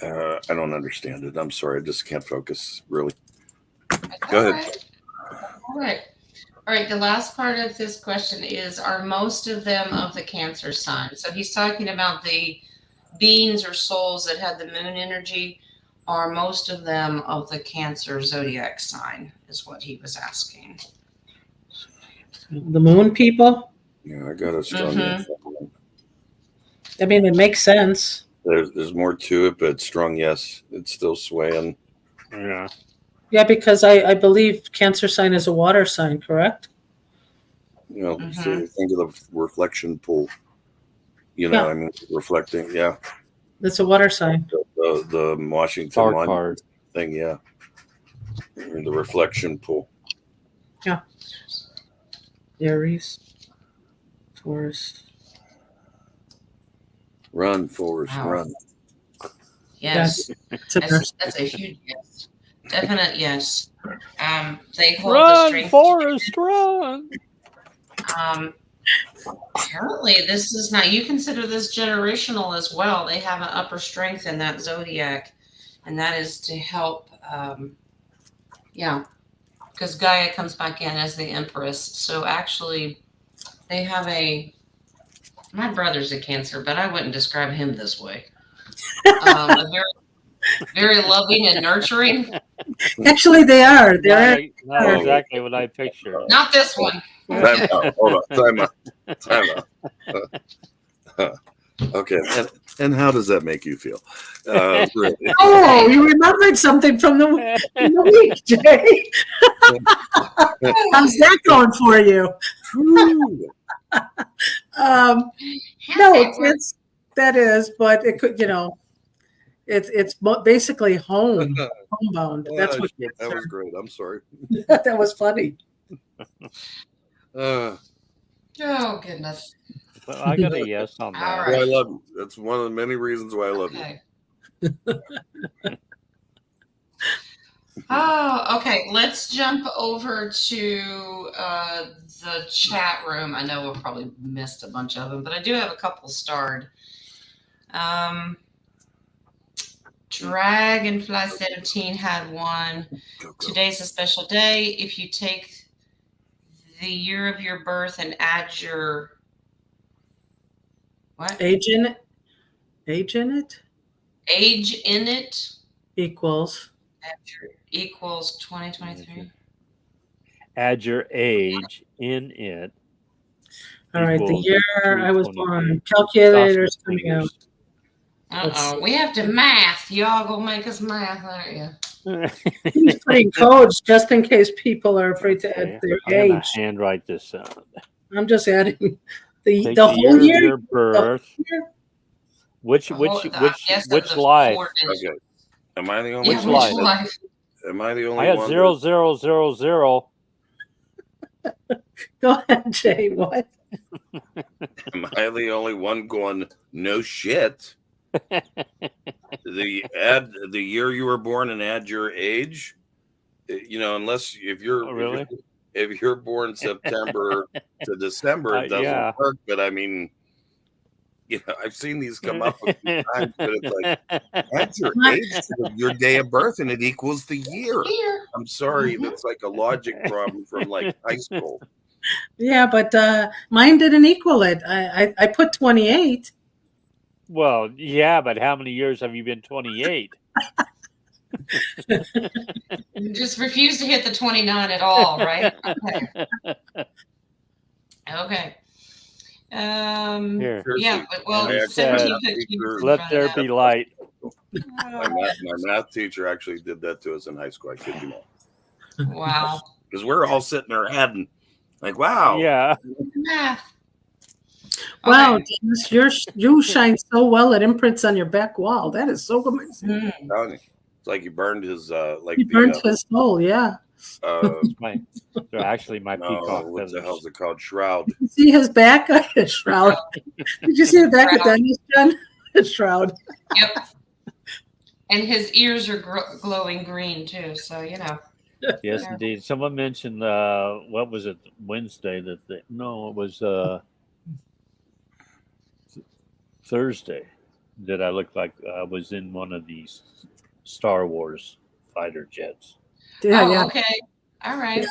I don't understand it. I'm sorry. I just can't focus really. Go ahead. All right. The last part of this question is: are most of them of the Cancer sign? So he's talking about the beings or souls that had the moon energy. Are most of them of the Cancer zodiac sign? Is what he was asking. The moon people. Yeah, I got a strong. Yes. I mean, it makes sense. There's more to it, but strong yes. It's still swaying. Yeah. Yeah, because I believe Cancer sign is a water sign, correct? You know, so think of the reflection pool. You know, I mean, reflecting. Yeah. It's a water sign. The Washington Star Monument card thing, yeah. The reflection pool. Yeah. Aries, Taurus. Run, Forrest, Wow. run. Yes, It's a nurse. that's a huge yes. Definite yes. They hold the Run, strength. Forrest, run. Apparently, this is not. You consider this generational as well. They have an upper strength in that zodiac, and that is to help. Yeah, because Gaia comes back in as the Empress. So actually, they have a. My brother's a Cancer, but I wouldn't describe him this way. A very loving and nurturing. Actually, they are. They're Not exactly what I pictured. Not this one. Time out. Hold on. Time out. Okay. And how does that make you feel? Really? Oh, you remembered something from the week, Jay. How's that going for you? True. No, that is, but it could, it's basically homebound. That's what That was great. I'm sorry. that was funny. Uh, Oh goodness. Well, I got a yes on All that. right. well, I love you. That's one of the many reasons why I love you. Okay. Oh, okay. Let's jump over to the chat room. I know we've probably missed a bunch of them, but I do have a couple starred. Dragonfly 17 had one. Go. Today's a special day. If you take the year of your birth and add your what? Age in it Age in it equals. equals 2023. Add your age in it. All right, the equals year I was 223. born. Calculator's coming out. Uh-oh. We have to math. Y'all go make us math, aren't you? He's putting codes just in case people are afraid to add their I'm gonna age. handwrite this out. I'm just adding the Take whole year of year. your birth. Which life? Okay. Am I the only Yeah, Which which life? life? Am I the only I had one? 0000. Go ahead, Jay. What? Am I the only one going, no shit? The year you were born and add your age, unless if you're born September to December, it doesn't work. But I mean, I've seen these come up a few times, but it's like add your age to your day of birth and it equals the year. I'm sorry, that's like a logic problem from like high school. Yeah, but mine didn't equal it. I put 28. Well, yeah, but how many years have you been 28? You just refuse to hit the 29 at all, right? Okay. Here. Yeah, well, And 17 Let there be light. My math teacher actually did that to us in high school. I kid you not. Wow. Because we're all sitting there adding, like, wow. Yeah. Math. Wow, Okay. Dennis, you shine so well. It imprints on your back wall. That is so amazing. Mm. It's like you burned his He burnt his soul. Yeah. They're actually my peacock what feathers. the hell's it called? Shroud. Did you see his back? His shroud. Did you see the back of Dennis, Jen? His shroud. Yep. And his ears are glowing green too, so Yes, Yeah. indeed. Someone mentioned what was it? Wednesday it was Thursday that I looked like I was in one of these Star Wars fighter jets. Yeah. Okay. All right.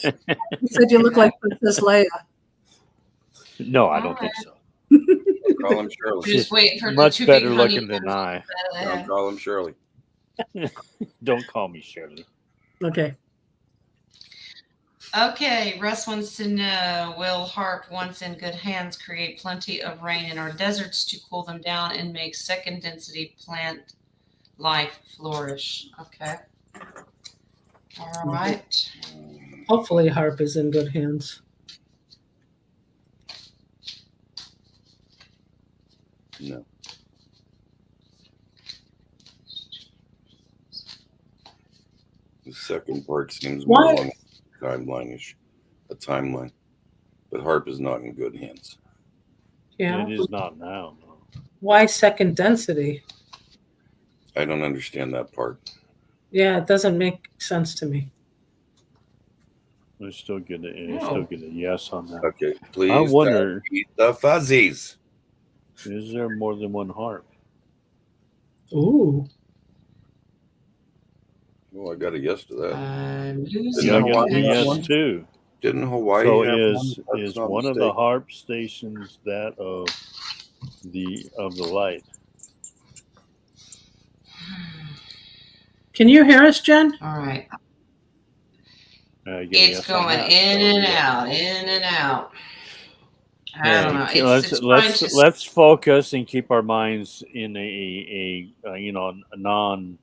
He said you look like Princess Leia. No, I don't think so. Call him Shirley. Just waiting for Much the two better big looking honey than I. Don't call him Shirley. Don't call me Shirley. Okay. Okay, Russ wants to know, will Harp, once in good hands, create plenty of rain in our deserts to cool them down and make second density plant life flourish? Okay. All right. Hopefully Harp is in good hands. No. The second part seems more What? along a timeline. But Harp is not in good hands. Yeah. It is not now. No. Why second density? I don't understand that part. Yeah, it doesn't make sense to me. I still get No. a yes on that. Okay, please I wonder, don't eat the fuzzies. is there more than one harp? Ooh. Oh, I got a yes to that. I'm Didn't losing Yeah, I got Hawaii a have yes one? too. Didn't Hawaii So have is one? That's is not one of the mistaken. harp stations that of the light? Can you hear us, Jen? All right. I get a It's yes on going that. in So, and yeah. out, in and out. I Yeah, don't know. okay, It's trying to. let's focus and keep our minds in a a non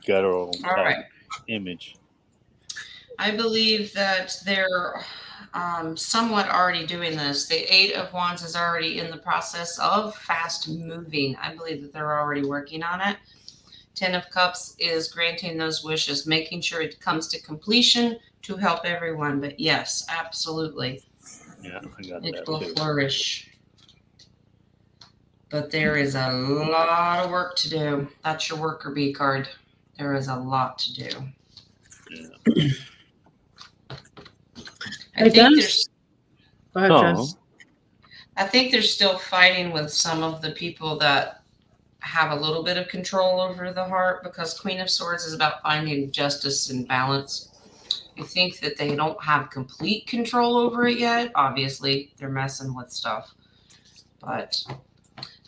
guttural All type right. image. I believe that they're somewhat already doing this. The Eight of Wands is already in the process of fast moving. I believe that they're already working on it. Ten of Cups is granting those wishes, making sure it comes to completion to help everyone. But yes, absolutely, Yeah, I got it that will too. flourish. But there is a lot of work to do. That's your worker bee card. There is a lot to do. Yeah. I Hey, think Dennis? there's Go ahead, Jen. Oh, I think they're still fighting with some of the people that have a little bit of control over the heart, because Queen of Swords is about finding justice and balance. I think that they don't have complete control over it yet. Obviously, they're messing with stuff. But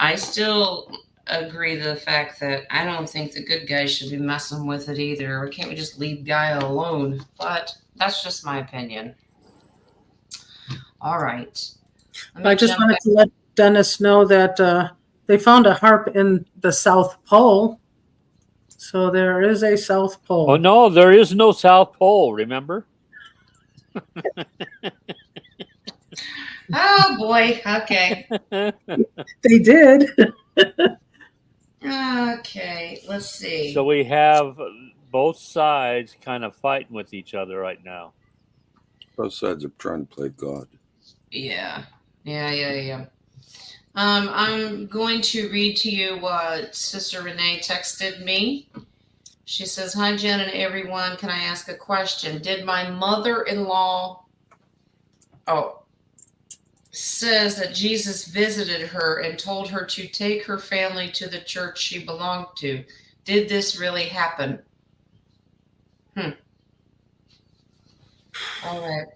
I still agree to the fact that I don't think the good guys should be messing with it either. Or can't we just leave Gaia alone? But that's just my opinion. All right. Let me I just jump wanted back. to let Dennis know that they found a harp in the South Pole. So there is a South Pole. oh no, there is no South Pole. Remember? Oh boy. Okay. They did. Okay. Let's see. So we have both sides kind of fighting with each other right now. Both sides are trying to play God. Yeah. Yeah. I'm going to read to you what Sister Renee texted me. She says, "Hi, Jen and everyone. Can I ask a question? Did my mother-in-law, says that Jesus visited her and told her to take her family to the church she belonged to. Did this really happen?" All right.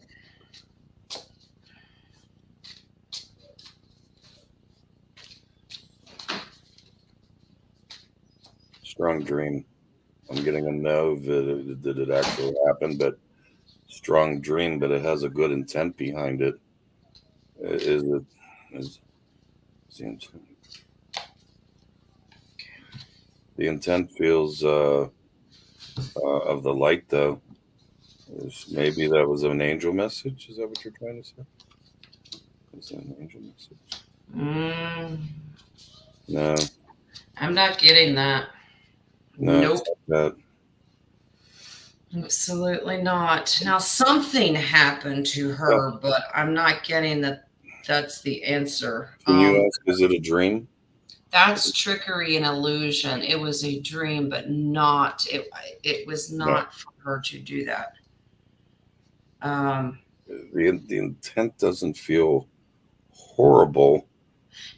Strong dream. I'm getting a no that it actually happened, but strong dream, but it has a good intent behind it. Is it? Seems the intent feels of the light though. Maybe that was an angel message. Is that what you're trying to say? Is that an angel message? No, I'm not getting that. no, Nope. it's not that. Absolutely not. Now, something happened to her, but I'm not getting that that's the answer. Can you ask? Is it a dream? That's trickery and illusion. It was a dream, but not it was not for her to do that. The intent doesn't feel horrible.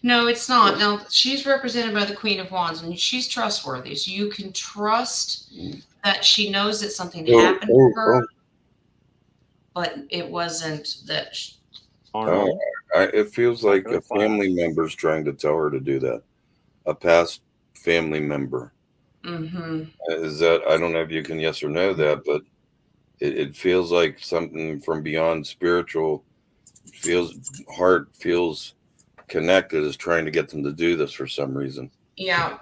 No, it's not. Now, she's represented by the Queen of Wands, and she's trustworthy. So you can trust that she knows that something happened to her, but it wasn't that. Arnold, It feels like a Fine. family member's trying to tell her to do that. A past family member. Mm-hmm. Is that? I don't know if you can yes or no that, but it feels like something from beyond spiritual. Feels connected, is trying to get them to do this for some reason. Yeah.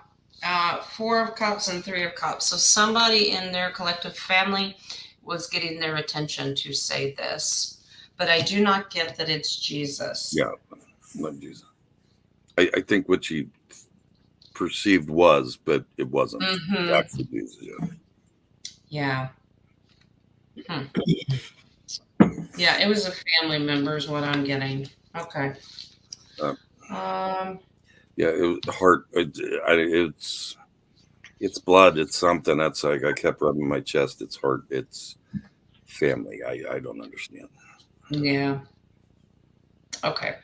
Four of Cups and Three of Cups. So somebody in their collective family was getting their attention to say this, but I do not get that it's Jesus. Yeah, not Jesus. I think what she perceived was, but it wasn't. Mm-hmm. Actually, Jesus. Yeah. Yeah, it was a family member is what I'm getting. Okay. Yeah, it was heart. It's blood. It's something. That's like I kept rubbing my chest. It's heart. It's family. I don't understand. Yeah. Okay.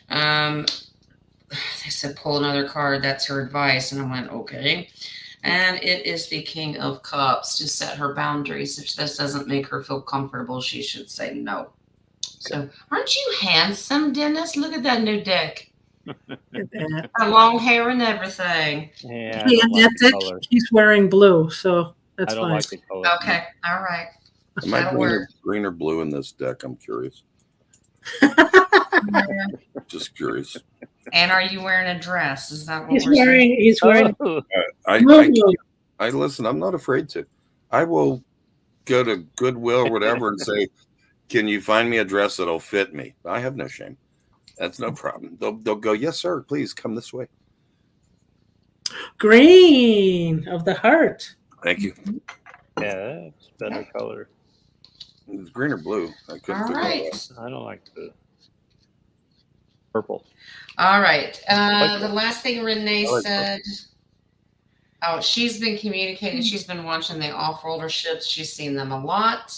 They said pull another card. That's her advice, and I went okay. And it is the King of Cups to set her boundaries. If this doesn't make her feel comfortable, she should say no. So, aren't you handsome, Dennis? Look at that new deck. Yeah, Got long hair and everything. Yeah, I don't like that's the it. color. He's wearing blue, so that's I don't fine. like the color. Okay. All right. Am I That'll green or blue in this deck? I'm curious. Just curious. And are you wearing a dress? Is that what He's we're saying? wearing Oh, I listen. I'm not afraid to. I will go to Goodwill or whatever and say, "Can you find me a dress that'll fit me?" I have no shame. That's no problem. They'll go, "Yes, sir. Please come this way." green of the heart. Thank you. yeah, that's a better color. It's green or blue. I couldn't All figure right. it out. I don't like the purple. All right. Like The last thing Renee I like said. Oh, she's been communicating. She's been watching the off-roller ships. She's seen them a lot,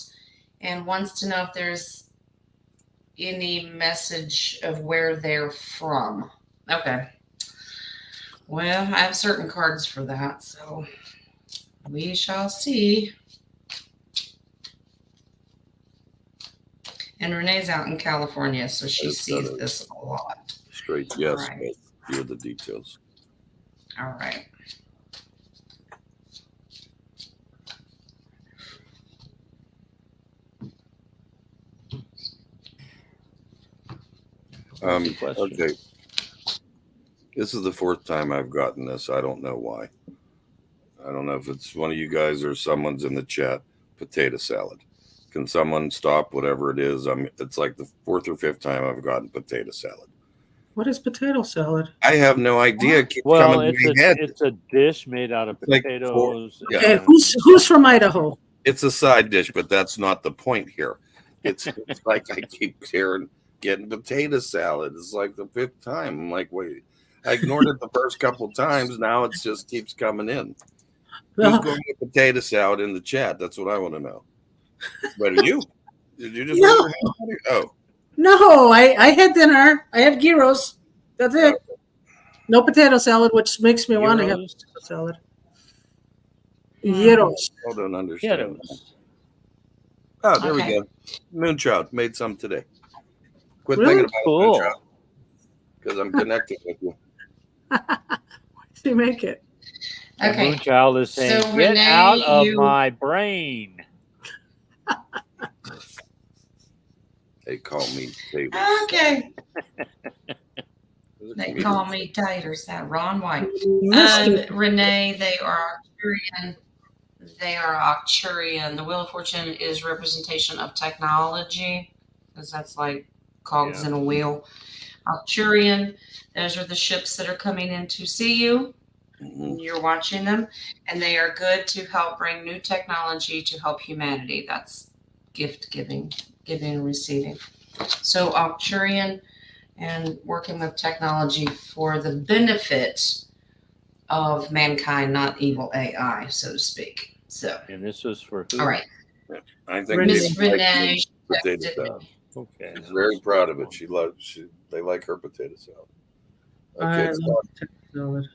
and wants to know if there's any message of where they're from. Okay. Well, I have certain cards for that, so we shall see. And Renee's out in California, so she That's sees better. this a lot. Straight yes, Right. but here are the details. All right. Good question. Okay. This is the fourth time I've gotten this. I don't know why. I don't know if it's one of you guys or someone's in the chat. Potato salad. Can someone stop whatever it is? It's like the fourth or fifth time I've gotten potato salad. What is potato salad? I have no idea. It keeps Well, coming to my head. it's a dish made out of It's like potatoes. yeah. Okay, and- who's from Idaho? It's a side dish, but that's not the point here. It's like I keep getting potato salad. It's like the fifth time. I'm like, wait. I ignored it the first couple of times. Now it just keeps coming in. Who's going with potato salad in the chat? That's what I want to know. What are you? Did you just No. raise your hand? Oh, No, I had dinner. I had gyros. That's it. No potato salad, which makes me want to have Euros? potato salad. Gyros. I don't understand. Potatoes. Oh, there Okay. we go. Moonchild made some today. Quit Really? thinking about Cool. Moonchild because I'm connected with you. You make it. The Okay. Moonchild is saying, So, "Get Renee, out of you- my brain." They call me Taylor. Okay. There's a They comedian. call me Tater. Is that Ron White? Missed it. Renee, they are Arcturian. They are Arcturian. The Wheel of Fortune is representation of technology, because that's like cogs Yeah. in a wheel. Arcturian, those are the ships that are coming in to see you. Mhm. You're watching them, and they are good to help bring new technology to help humanity. That's gift giving and receiving. So Arcturian and working with technology for the benefit of mankind, not evil AI, so to speak. So, And this was for who? all right, I think Miss they like Renee. potato texted salad. me. Okay. She's very proud of it. They like her potato salad. Okay, I love potato salad.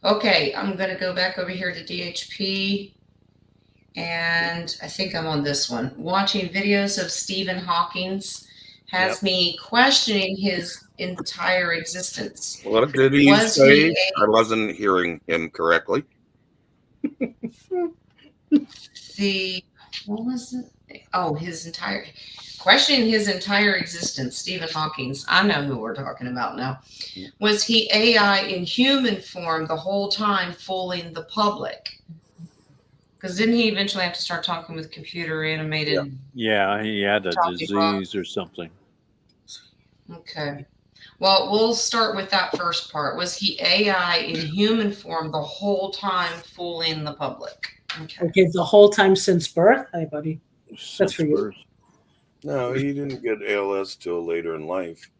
Okay, I'm going to go back over here to DHP. And I think I'm on this one. Watching videos of Stephen Hawking's has me questioning his entire existence. what did he Was say? he I wasn't hearing him correctly. What was it? Oh, questioning his entire existence. Stephen Hawking's. I know who we're talking about now. Was he AI in human form the whole time, fooling the public? Because didn't he eventually have to start talking with computer animated? Yeah, he had a Talking disease or something. Okay. Well, we'll start with that first part. Was he AI in human form the whole time, fooling the public? Okay. Okay, the whole time since birth. Hi, buddy. That's for you. Since No, he didn't get ALS till later in life.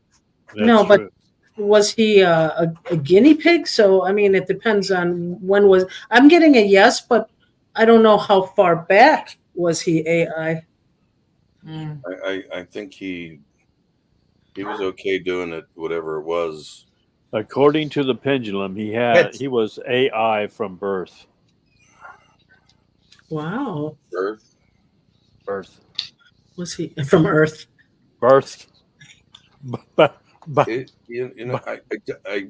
No, but true. was he a guinea pig? So, I mean, it depends on when was. I'm getting a yes, but I don't know how far back was he AI. Mm. I think he was okay doing it, whatever it was. According to the pendulum, he was AI from birth. Wow. Earth. Birth. Was he from Earth? Birth. But, You know, but I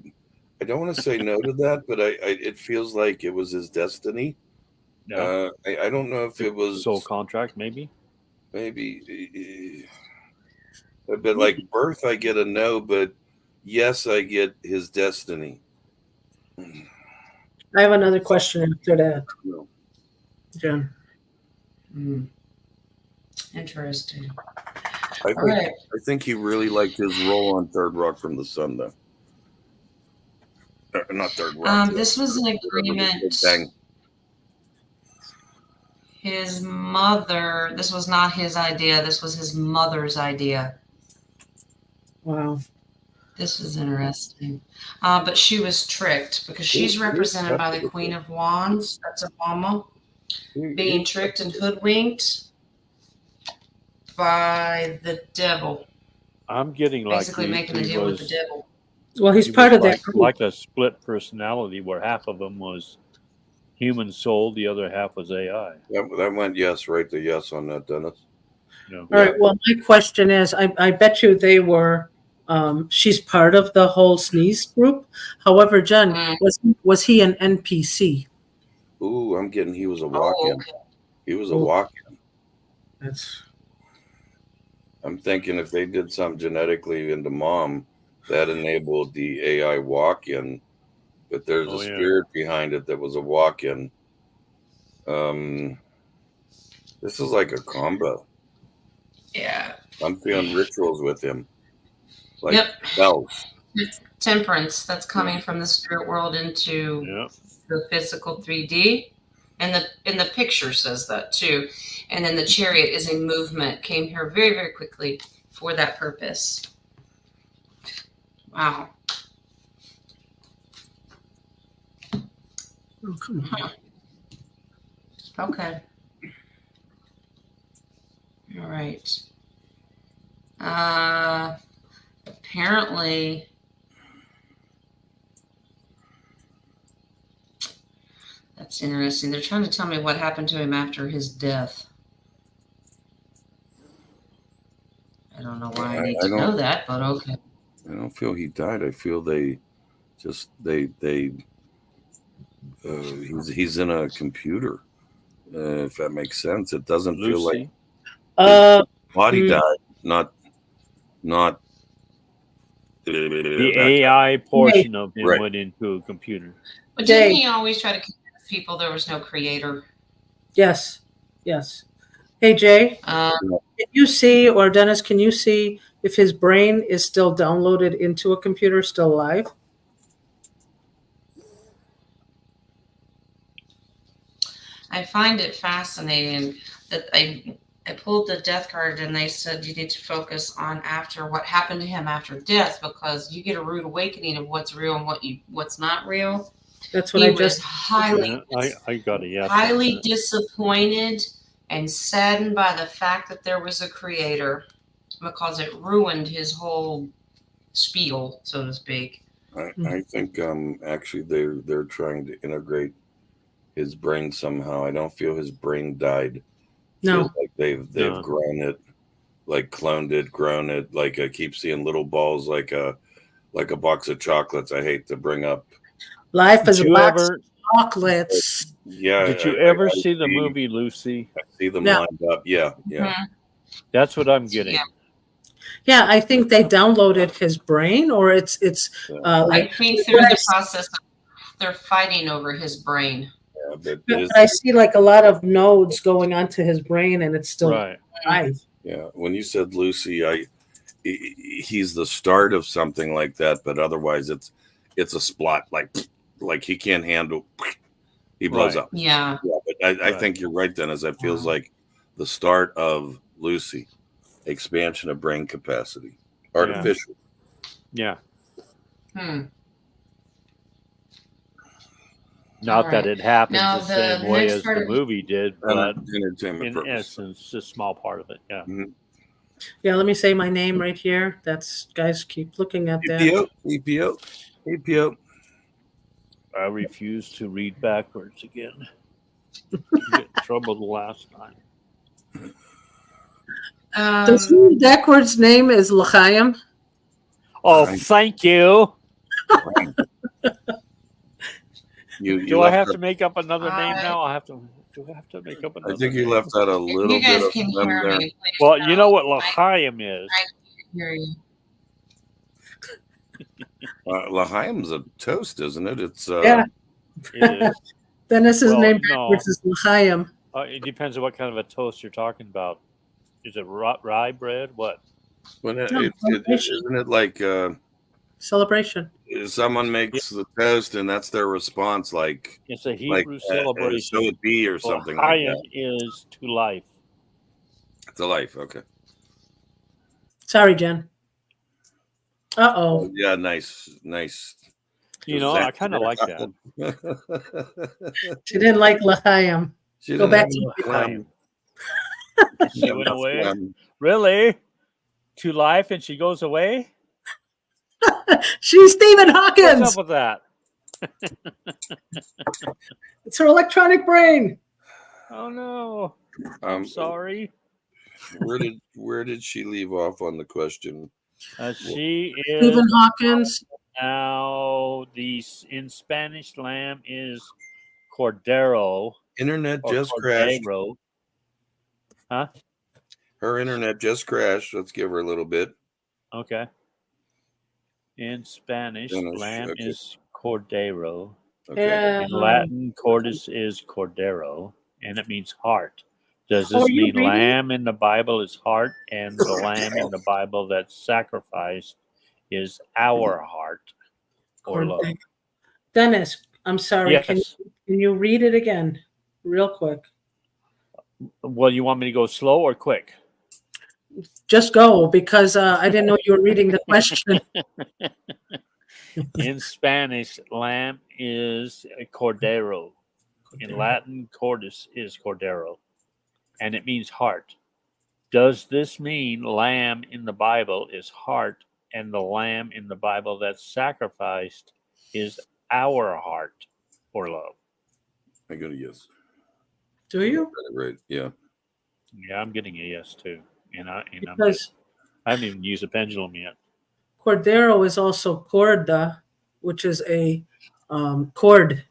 don't want to say no to that, but it feels like it was his destiny. no. I don't know if it Soul was contract, maybe. maybe a bit like birth. I get a no, but yes, I get his destiny. I have another question after that, No. Jen. Mm. Interesting. I All right. think he really liked his role on Third Rock from the Sun, though. Not Third Rock. This was an whatever, Big agreement. Bang. His mother, this was not his idea. This was his mother's idea. Wow. This is interesting. But she was tricked because she's represented by the Queen of Wands. That's Obama. Being tricked and hoodwinked by the devil. I'm getting like Basically making a deal with the devil. Well, he's he part was of that group. like a split personality where half of him was human soul, the other half was AI. That went yes, right to yes on that, Dennis. You know? All right. Well, my question is, I bet you they were. She's part of the whole sneeze group. However, Jen, was he an NPC? Ooh, I'm getting he was a walk-in. Okay. He was a walk-in. That's I'm thinking if they did something genetically into mom, that enabled the AI walk-in, but there's a spirit behind it that was a walk-in. This is like a combo. Yeah. I'm feeling rituals with him, like spells. Temperance. That's coming from the spirit world into the physical 3D. And the picture says that too. And then the chariot is a movement, came here very, very quickly for that purpose. Wow. oh, come on. Okay. All right. Apparently, that's interesting. They're trying to tell me what happened to him after his death. I don't know why I need to know that, but okay. I don't feel he died. I feel he's in a computer. If that makes sense, it doesn't feel like body died, not the AI portion of him went into a computer. But didn't he always try to convince people there was no creator? Yes. Hey, Jay, can you see, or Dennis, can you see if his brain is still downloaded into a computer, still alive? I find it fascinating that I pulled the death card and they said you need to focus on after what happened to him after death, because you get a rude awakening of what's real and what's not real. That's what I just highly I got a yes. Highly disappointed and saddened by the fact that there was a creator, because it ruined his whole spiel, so to speak. I think actually they're trying to integrate his brain somehow. I don't feel his brain died. No, feels like they've grown it, like cloned it, grown it. Like I keep seeing little balls, like a box of chocolates. I hate to bring up. Life is a box of chocolates. Yeah. Did you ever see the movie Lucy? I see them lined up. Yeah. Mm-hmm. That's what I'm getting. Yeah, I think they downloaded his brain, or it's I think through the process they're fighting over his brain. Yeah, but I see like a lot of nodes going onto his brain, and it's still alive. Yeah, when you said Lucy, he's the start of something like that, but otherwise it's a splot, like he can't handle. He blows up. Yeah. But I think you're right, Dennis. That feels like the start of Lucy, expansion of brain capacity, artificial. Yeah. Hmm. Not that Alright. it happens Now, the same the way next as part the of- movie did, but entertainment in purpose. essence, a small part of it. Yeah. Yeah, let me say my name right here. That's guys keep looking at that. EPO. I refuse to read backwards again. You get in trouble the last time. The backwards name is L'chaim. Oh, Right. thank you. You Do I left have out, to make up another name now? Do I have to make up another I think you name? left out a If little you guys bit of can them hear there. me, please Well, you know what I L'chaim is. can hear you. L'chaim's a toast, isn't it? It's Yeah. It is. Dennis's Well, name no. backwards is L'chaim. It depends on what kind of a toast you're talking about. Is it rye bread? What? when No, isn't it like celebration. someone makes the toast and that's their response, like It's a Hebrew celebration. so it be or something like L'chaim that. is to life. It's a life, okay. Sorry, Jen. Uh-oh. Yeah, nice. You know, I kind of like that. She didn't like L'chaim. She Go didn't back have to enough L'chaim. phlegm. She went away. Phlegm. Really? To life and she goes away? She's Stephen What's Hawkins. up with that? It's her electronic brain. Oh no. I'm sorry. Where did she leave off on the question? She is Stephen Hawkins. now in Spanish lamb is Cordero. Internet Or just crashed. Cordero. Huh? Her internet just crashed. Let's give her a little bit. Okay. In Spanish, lamb okay. is Cordero. Okay. In Latin, cordis is Cordero, and it means heart. Does Oh, this are you mean reading? lamb in the Bible is heart, and the lamb in the Bible that's sacrificed is our heart or love? Dennis, I'm sorry. Yes. Can you read it again real quick? Well, you want me to go slow or quick? Just go, because I didn't know you were reading the question. In Spanish, lamb is Cordero. In Latin, cordis is Cordero, and it means heart. Does this mean lamb in the Bible is heart, and the lamb in the Bible that's sacrificed is our heart or love? I got a yes. Do you? Right. Yeah. Yeah, I'm getting a yes too, and I Because haven't even used a pendulum yet. Cordero is also corda, which is a cord.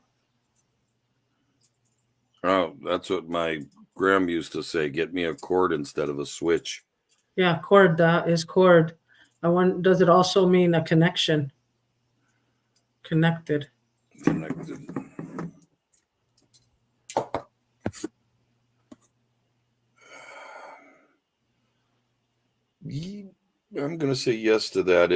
Oh, that's what my Graham used to say. Get me a cord instead of a switch. Yeah, corda is cord. I want. Does it also mean a connection? Connected. Connected. I'm going to say yes to that.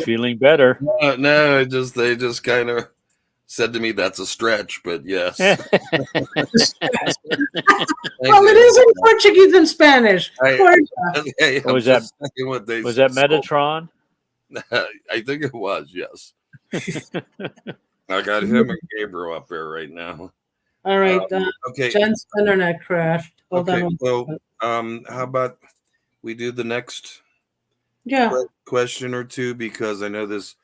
He's feeling better. No, they just kind of said to me, "That's a stretch," but yes. Well, it is in Portuguese and Spanish. Was that Metatron? I think it was, yes. I got him and Gabriel up there right now. All right. Okay. Jen's internet crashed. Hold okay. on. So, how about we do the next question or two, because I know this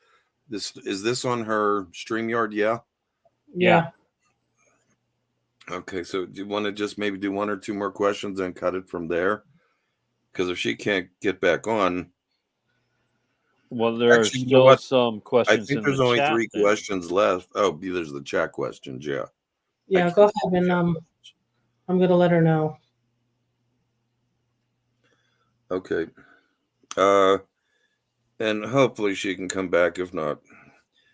is this on her StreamYard? Yeah. Okay. So do you want to just maybe do one or two more questions and cut it from there? Because if she can't get back on. Well, there's still some questions. I think there's only 3 questions left. Oh, there's the chat questions. Yeah. Yeah, go ahead, and I'm going to let her know. Okay. And hopefully she can come back. If not,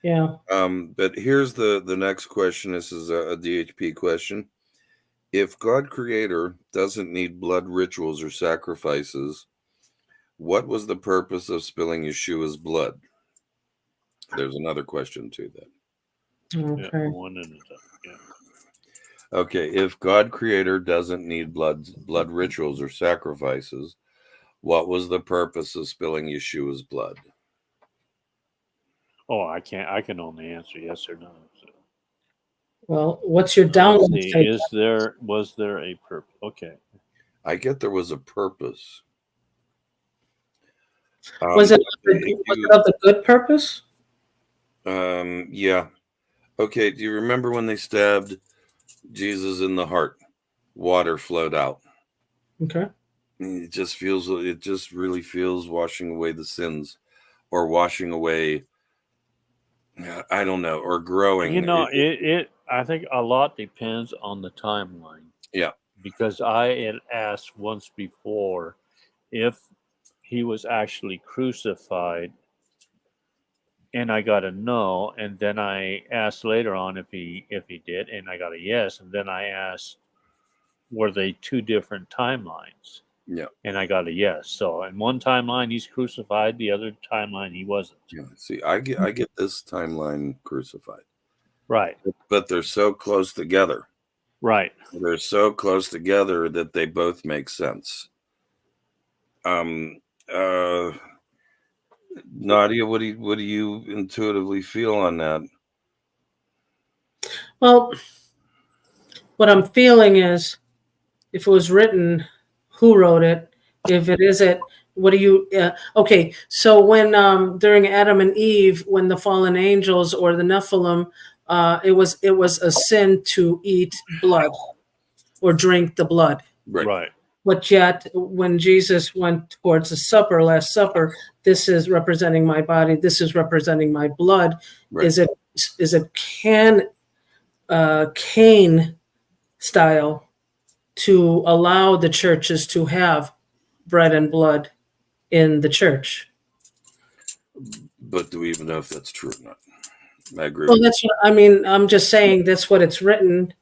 yeah. But here's the next question. This is a DHP question. If God Creator doesn't need blood rituals or sacrifices, what was the purpose of spilling Yeshua's blood? There's another question to that. Okay. Okay, if God Creator doesn't need blood rituals or sacrifices, what was the purpose of spilling Yeshua's blood? Oh, I can't. I can only answer yes or no. So, Well, what's your let's download see. say? Was there a purpose? Okay. I get there was a purpose. Was it if was you, it of the good purpose? yeah. Okay, do you remember when they stabbed Jesus in the heart? Water flowed out. Okay. It just really feels washing away the sins or washing away, I don't know, or growing. You know, I think a lot depends on the timeline. Yeah. Because I had asked once before if he was actually crucified, and I got a no, and then I asked later on if he did, and I got a yes, and then I asked were they two different timelines, Yeah. and I got a yes. So in one timeline he's crucified, the other timeline he wasn't. Yeah. See, I get this timeline crucified. Right. But they're so close together. Right. They're so close together that they both make sense. Nadia, what do you intuitively feel on that? Well, what I'm feeling is, if it was written, who wrote it? If it isn't, what do you? Okay, so when during Adam and Eve, when the fallen angels or the Nephilim, it was a sin to eat blood or drink the blood. Right. But yet, when Jesus went towards the supper, Last Supper, this is representing my body. This is representing my blood. Right. Is it Cain style to allow the churches to have bread and blood in the church? But do we even know if that's true or not? I agree. Well, that's what I mean. I'm just saying that's what it's written,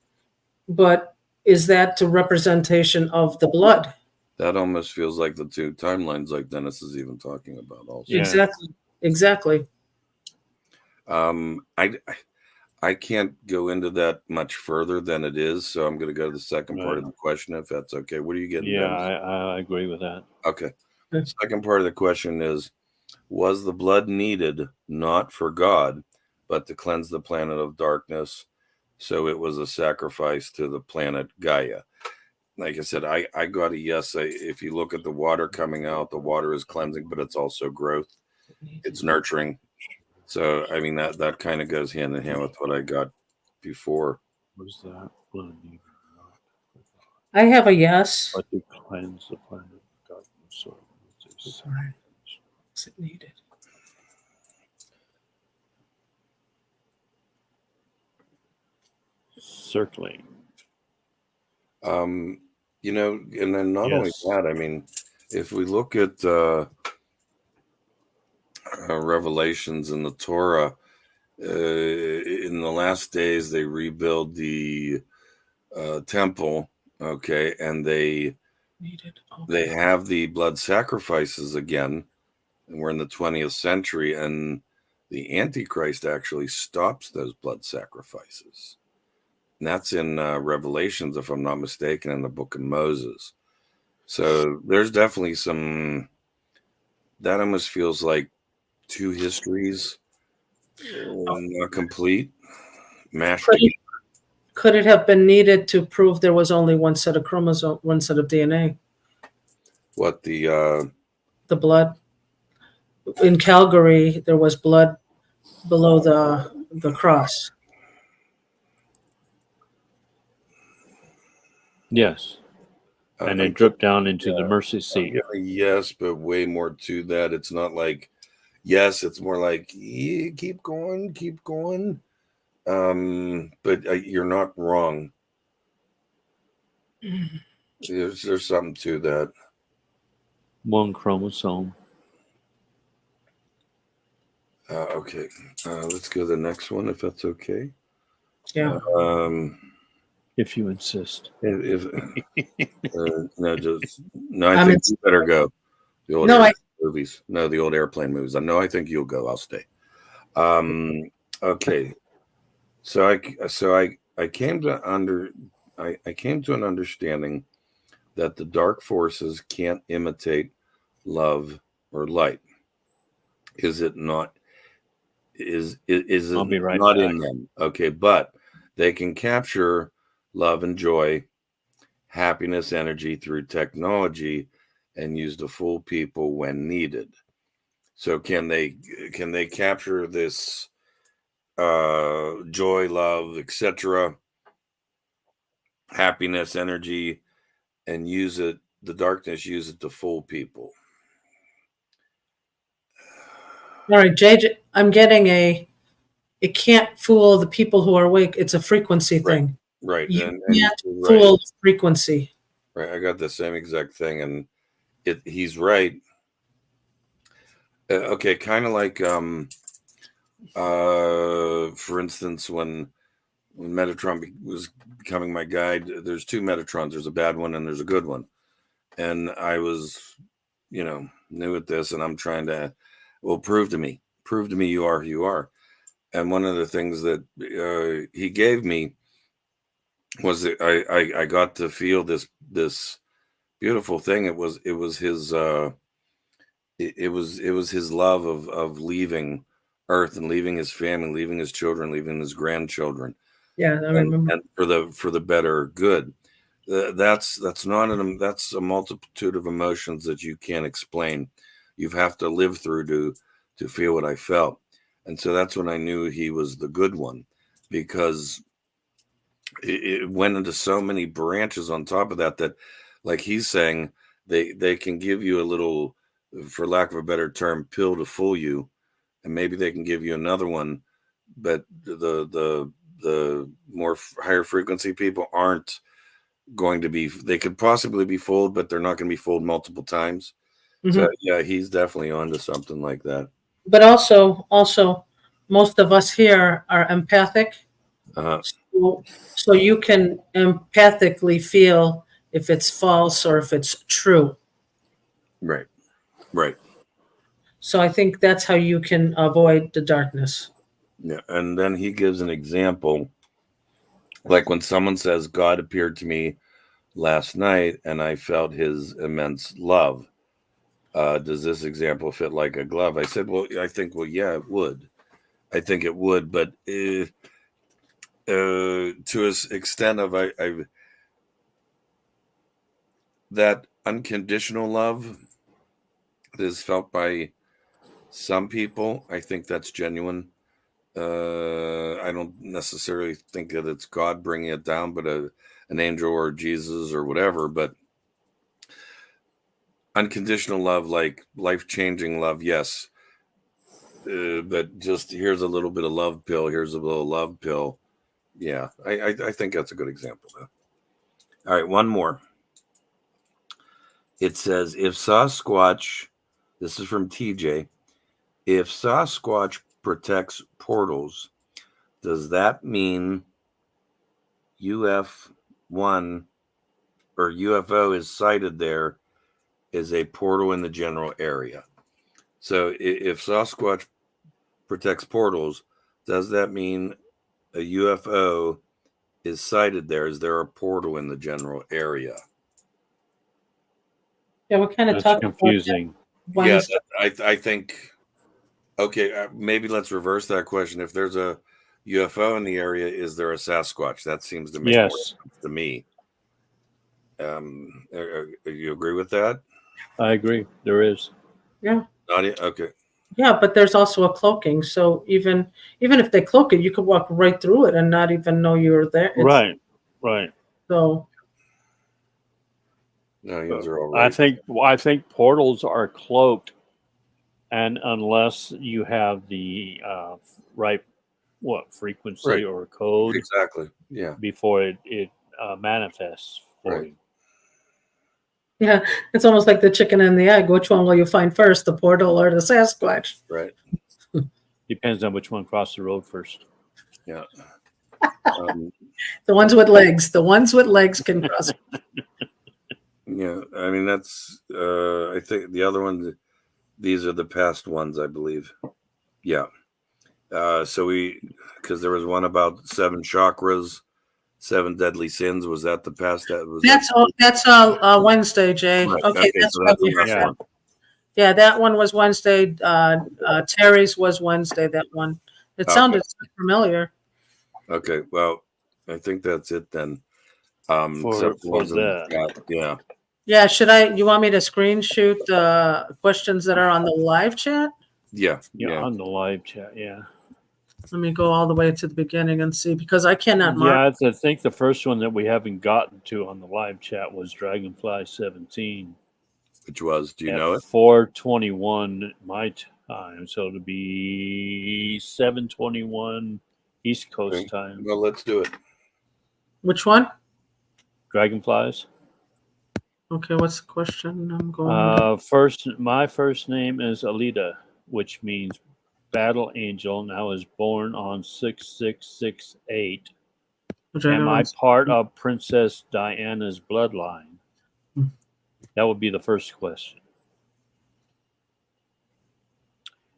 but is that the representation of the blood? That almost feels like the two timelines, like Dennis is even talking about. Also, Yeah. Exactly. I can't go into that much further than it is, so I'm going to go to the second part of the question, if that's okay. What are you getting? Yeah, Dennis? I agree with that. Okay. Second part of the question is, was the blood needed not for God, but to cleanse the planet of darkness? So it was a sacrifice to the planet Gaia. Like I said, I got a yes. If you look at the water coming out, the water is cleansing, but it's also growth. It's nurturing. So, I mean, that kind of goes hand in hand with what I got before. What is that? Blood needed I have a yes. but to cleanse the planet of darkness. So Sorry. Is it needed? circling. You know, and then not only Yes. that, I mean, if we look at Revelations in the Torah, in the last days they rebuild the temple, okay, and they Needed. they have the blood sacrifices again, and we're in the 20th century, and the Antichrist actually stops those blood sacrifices. And that's in Revelations, if I'm not mistaken, in the book of Moses. So there's definitely some, that almost feels like two histories, not complete, mashed together. Could it have been needed to prove there was only one set of chromosome, one set of DNA? What the blood in Calgary, there was blood below the cross. Yes. And it dripped down into the mercy seat. Yes, but way more to that. It's not like yes, it's more like yeah, keep going. But you're not wrong. There's something to that. One chromosome. Okay, let's go to the next one if that's okay. Yeah. If you insist. If no, I think you better go. The old movies. No, the old airplane movies. No, I think you'll go. I'll stay. Okay. So I came to I came to an understanding that the dark forces can't imitate love or light. Is it not? Is I'll it be right not back. in them? Okay, but they can capture love and joy, happiness, energy through technology, and use to fool people when needed. So can they capture this joy, love, etc., happiness, energy, and use it? The darkness use it to fool people. All right, JJ, I'm getting it can't fool the people who are awake. It's a frequency Right. thing. Right, You and can't right, fool the frequency. right. I got the same exact thing, and he's right. Okay, kind of like for instance, when Metatron was becoming my guide, there's two Metatrons. There's a bad one and there's a good one, and I was, new at this, and I'm trying to, well, prove to me you are who you are. And one of the things that he gave me was that I got to feel this beautiful thing. It was his it was his love of leaving Earth and leaving his family, leaving his children, leaving his grandchildren, Yeah, I remember. and for the better good. That's not that's a multitude of emotions that you can't explain. You have to live through to feel what I felt, and so that's when I knew he was the good one, because it went into so many branches on top of that, like he's saying, they can give you a little, for lack of a better term, pill to fool you, and maybe they can give you another one, but the more higher frequency people aren't going to be. They could possibly be fooled, but they're not going to be fooled multiple times. So Mhm. yeah, he's definitely onto something like that. But also, most of us here are empathic, Uh, so you can empathically feel if it's false or if it's true. right, right. So I think that's how you can avoid the darkness. Yeah, and then he gives an example, like when someone says, "God appeared to me last night and I felt his immense love." Does this example fit like a glove? I said, well, I think, well, yeah, it would. I think it would, but to an extent of that unconditional love that is felt by some people, I think that's genuine. I don't necessarily think that it's God bringing it down, but an angel or Jesus or whatever. But unconditional love, like life-changing love, yes. But just here's a little bit of love pill. Here's a little love pill. Yeah, I think that's a good example, though. All right, one more. It says, if Sasquatch, this is from TJ, if Sasquatch protects portals, does that mean UF1 or UFO is sighted there is a portal in the general area? So if Sasquatch protects portals, does that mean a UFO is sighted there? Is there a portal in the general area? Yeah, we kind of That's talked about that confusing. Yeah, Wednesday. I think. Okay, maybe let's reverse that question. If there's a UFO in the area, is there a Sasquatch? That seems to make more Yes, sense to me. You agree with that? I agree. There is. Yeah, Nadia? Okay. yeah, but there's also a cloaking. So even if they cloak it, you could walk right through it and not even know you're there. Right, right. So No, you guys are all I right. think portals are cloaked, and unless you have the right frequency Right. or code Exactly. Yeah. before it manifests for Right. you. yeah, it's almost like the chicken and the egg. Which one will you find first, the portal or the Sasquatch? Right. Depends on which one crossed the road first. Yeah. Um, The ones with legs. The ones with legs can cross. yeah. I mean, that's. I think the other ones. These are the past ones, I believe. Yeah. So because there was one about 7 chakras, 7 deadly sins. Was that the past? That's Wednesday, Jay. Right, Okay, okay, that's so what that's we the next heard. one. Yeah, that one was Wednesday. Terry's was Wednesday. That one. It sounded so familiar. Okay, well, I think that's it then. For Except the ones in the that. chat. Yeah. Yeah, you want me to screenshot the questions that are on the live chat? Yeah. Yeah, on the live chat. Yeah. Let me go all the way to the beginning and see, because I cannot mark. Yeah, I think the first one that we haven't gotten to on the live chat was Dragonfly 17 Which was, do you at know it? 4:21 my time, so it'll be 7:21 East Coast Okay. time. Well, let's do it. Which one? Dragonflies. Okay, what's the question? I'm going. My first name is Alita, which means battle angel, and I was born on 6668. Am I part of Princess Diana's bloodline? That would be the first question.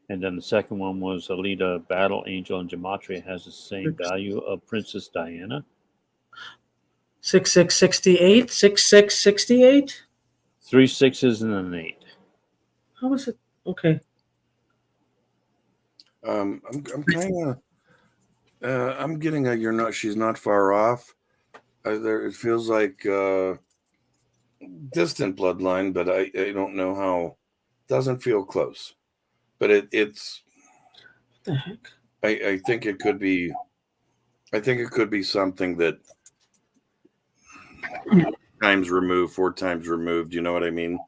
And then the second one was Alita, battle angel, and gematria has the same value of Princess Diana. 6668? 6668? 3 6s and an 8. How was it? Okay. I'm kind of. I'm getting a. You're not. She's not far off. It feels like distant bloodline, but I don't know how. Doesn't feel close, but it's. What the heck? I think it could be. I think it could be something that times removed, 4 times removed. You know what I mean?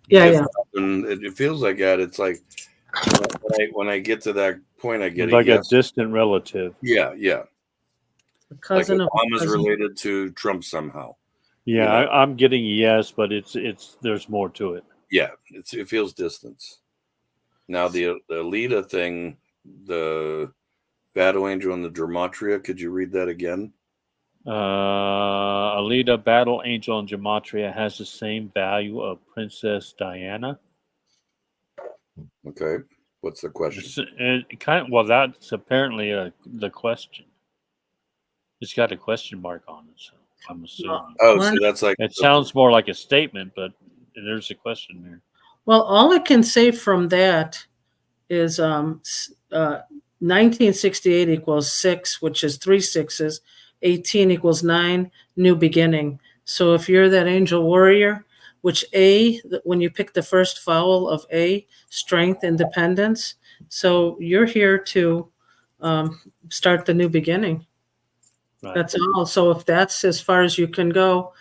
Yeah. And it feels like that. It's like when I get to that point, I get like a yes. distant relative. Yeah. A cousin like of Obama's cousin. related to Trump somehow. Yeah, You know? I'm getting a yes, but it's there's more to it. Yeah, it feels distance. Now the Alita thing, the Battle Angel and the Gematria. Could you read that again? Alita, battle angel, and gematria has the same value of Princess Diana. Okay, what's the question? That's apparently the question. It's got a question mark on it, so I'm assuming. Oh, so that's like It sounds more like a statement, but there's a question there. Well, all I can say from that is 1968 equals 6, which is 3 6s. 18 equals 9, new beginning. So if you're that angel warrior, which when you pick the first vowel of A, strength, independence. So you're here to start the new beginning. Right. That's all. So if that's as far as you can go,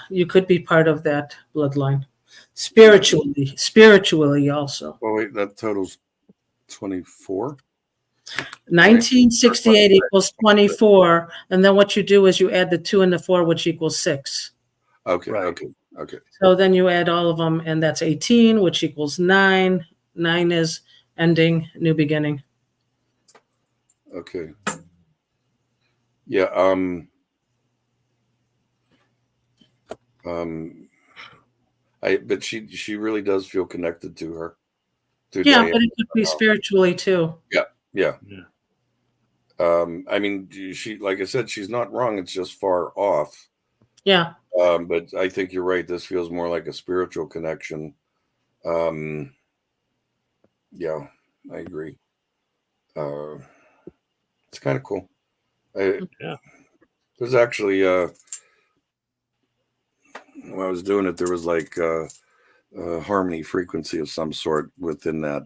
you could be part of that bloodline. Spiritually also. Oh wait, that totals 24. 1968 equals 24, and then what you do is you add the 2 and the 4, which equals 6. Okay, Right. okay. So then you add all of them, and that's 18, which equals 9. 9 is ending, new beginning. Okay. Yeah. But she really does feel connected to her. To Yeah, Diana. but it could be spiritually too. Yeah. I mean, she, like I said, she's not wrong. It's just far off. Yeah. But I think you're right. This feels more like a spiritual connection. Yeah, I agree. It's kind of cool. Yeah. There's actually, when I was doing it, there was like a harmony frequency of some sort within that.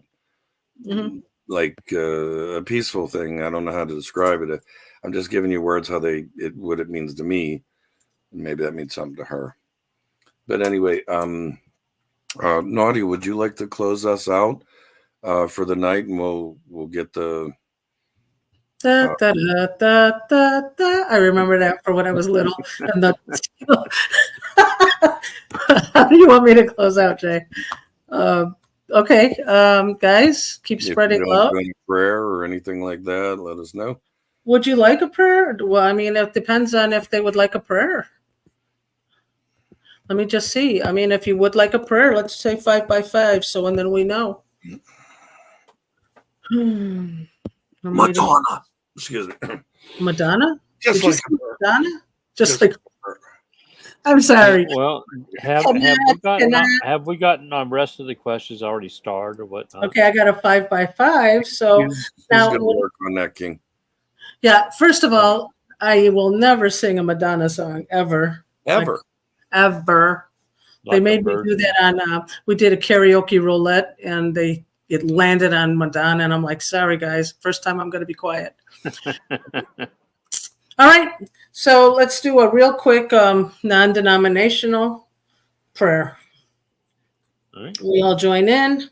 Mhm. Like a peaceful thing. I don't know how to describe it. I'm just giving you words how what it means to me. Maybe that means something to her. But anyway, Naughty, would you like to close us out for the night, and we'll get the. Da, da, da, da, da, da. I remember that from when I was little. And how do you want me to close out, Jay? Okay, guys, keep spreading love. Any prayer or anything like that, let us know. Would you like a prayer? Well, I mean, it depends on if they would like a prayer. Let me just see. I mean, if you would like a prayer, let's say 5 by 5. So, and then we know. Madonna. Excuse me. Madonna? Just Did you like say Madonna? Just Just like, I'm sorry. Well, have we gotten our rest of the questions already starred or whatnot? Okay, I got a 5 by 5. So he's now, going to work on that, King. yeah, first of all, I will never sing a Madonna song ever. Ever. Ever. They Like a made me bird. do that on, we did a karaoke roulette and it landed on Madonna. And I'm like, sorry, guys, first time I'm going to be quiet. All right. So let's do a real quick non-denominational prayer. All right. We all join in.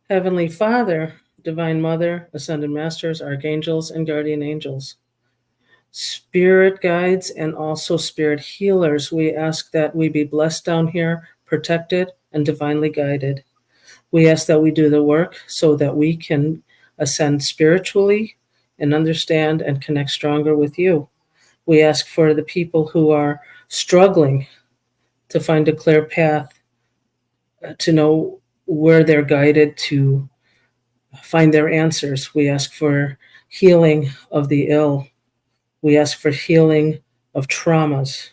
Heavenly Father, Divine Mother, Ascended Masters, Archangels, and Guardian Angels, Spirit guides, and also Spirit healers, we ask that we be blessed down here, protected, and divinely guided. We ask that we do the work so that we can ascend spiritually and understand and connect stronger with you. We ask for the people who are struggling to find a clear path, to know where they're guided to find their answers. We ask for healing of the ill. We ask for healing of traumas.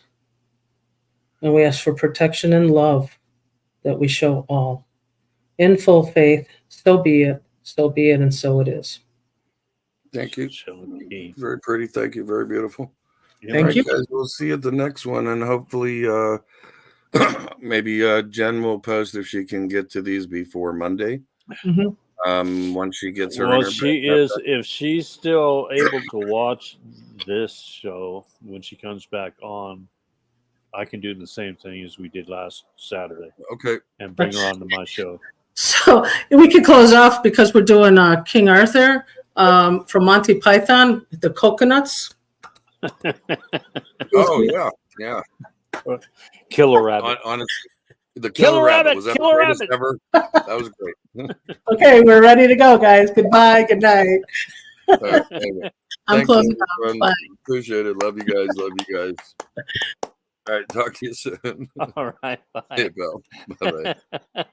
And we ask for protection and love that we show all. In full faith, so be it, and so it is. Thank you. Shall it be? Very pretty. Thank you. Very beautiful. Yeah, Thank All right, you. guys. We'll see you at the next one. And hopefully, maybe Jen will post if she can get to these before Monday. Mhm. Once she gets her. Well, in her she bed. is. If she's still able to watch this show when she comes back on, I can do the same thing as we did last Saturday Okay. and bring her onto my show. So we could close off because we're doing King Arthur from Monty Python, the coconuts. Oh yeah, yeah. Killer rabbit. Honestly, the Killer killer rabbit rabbit, was that killer the greatest rabbit. ever? That was great. Okay, we're ready to go, guys. Goodbye. Good night. All right, anyway. I'm Thank closing you, off. everyone. Bye. Appreciate it. Love you guys. Love you guys. All right, talk to you soon. All right. Hey, Bye. Bill. Bye bye.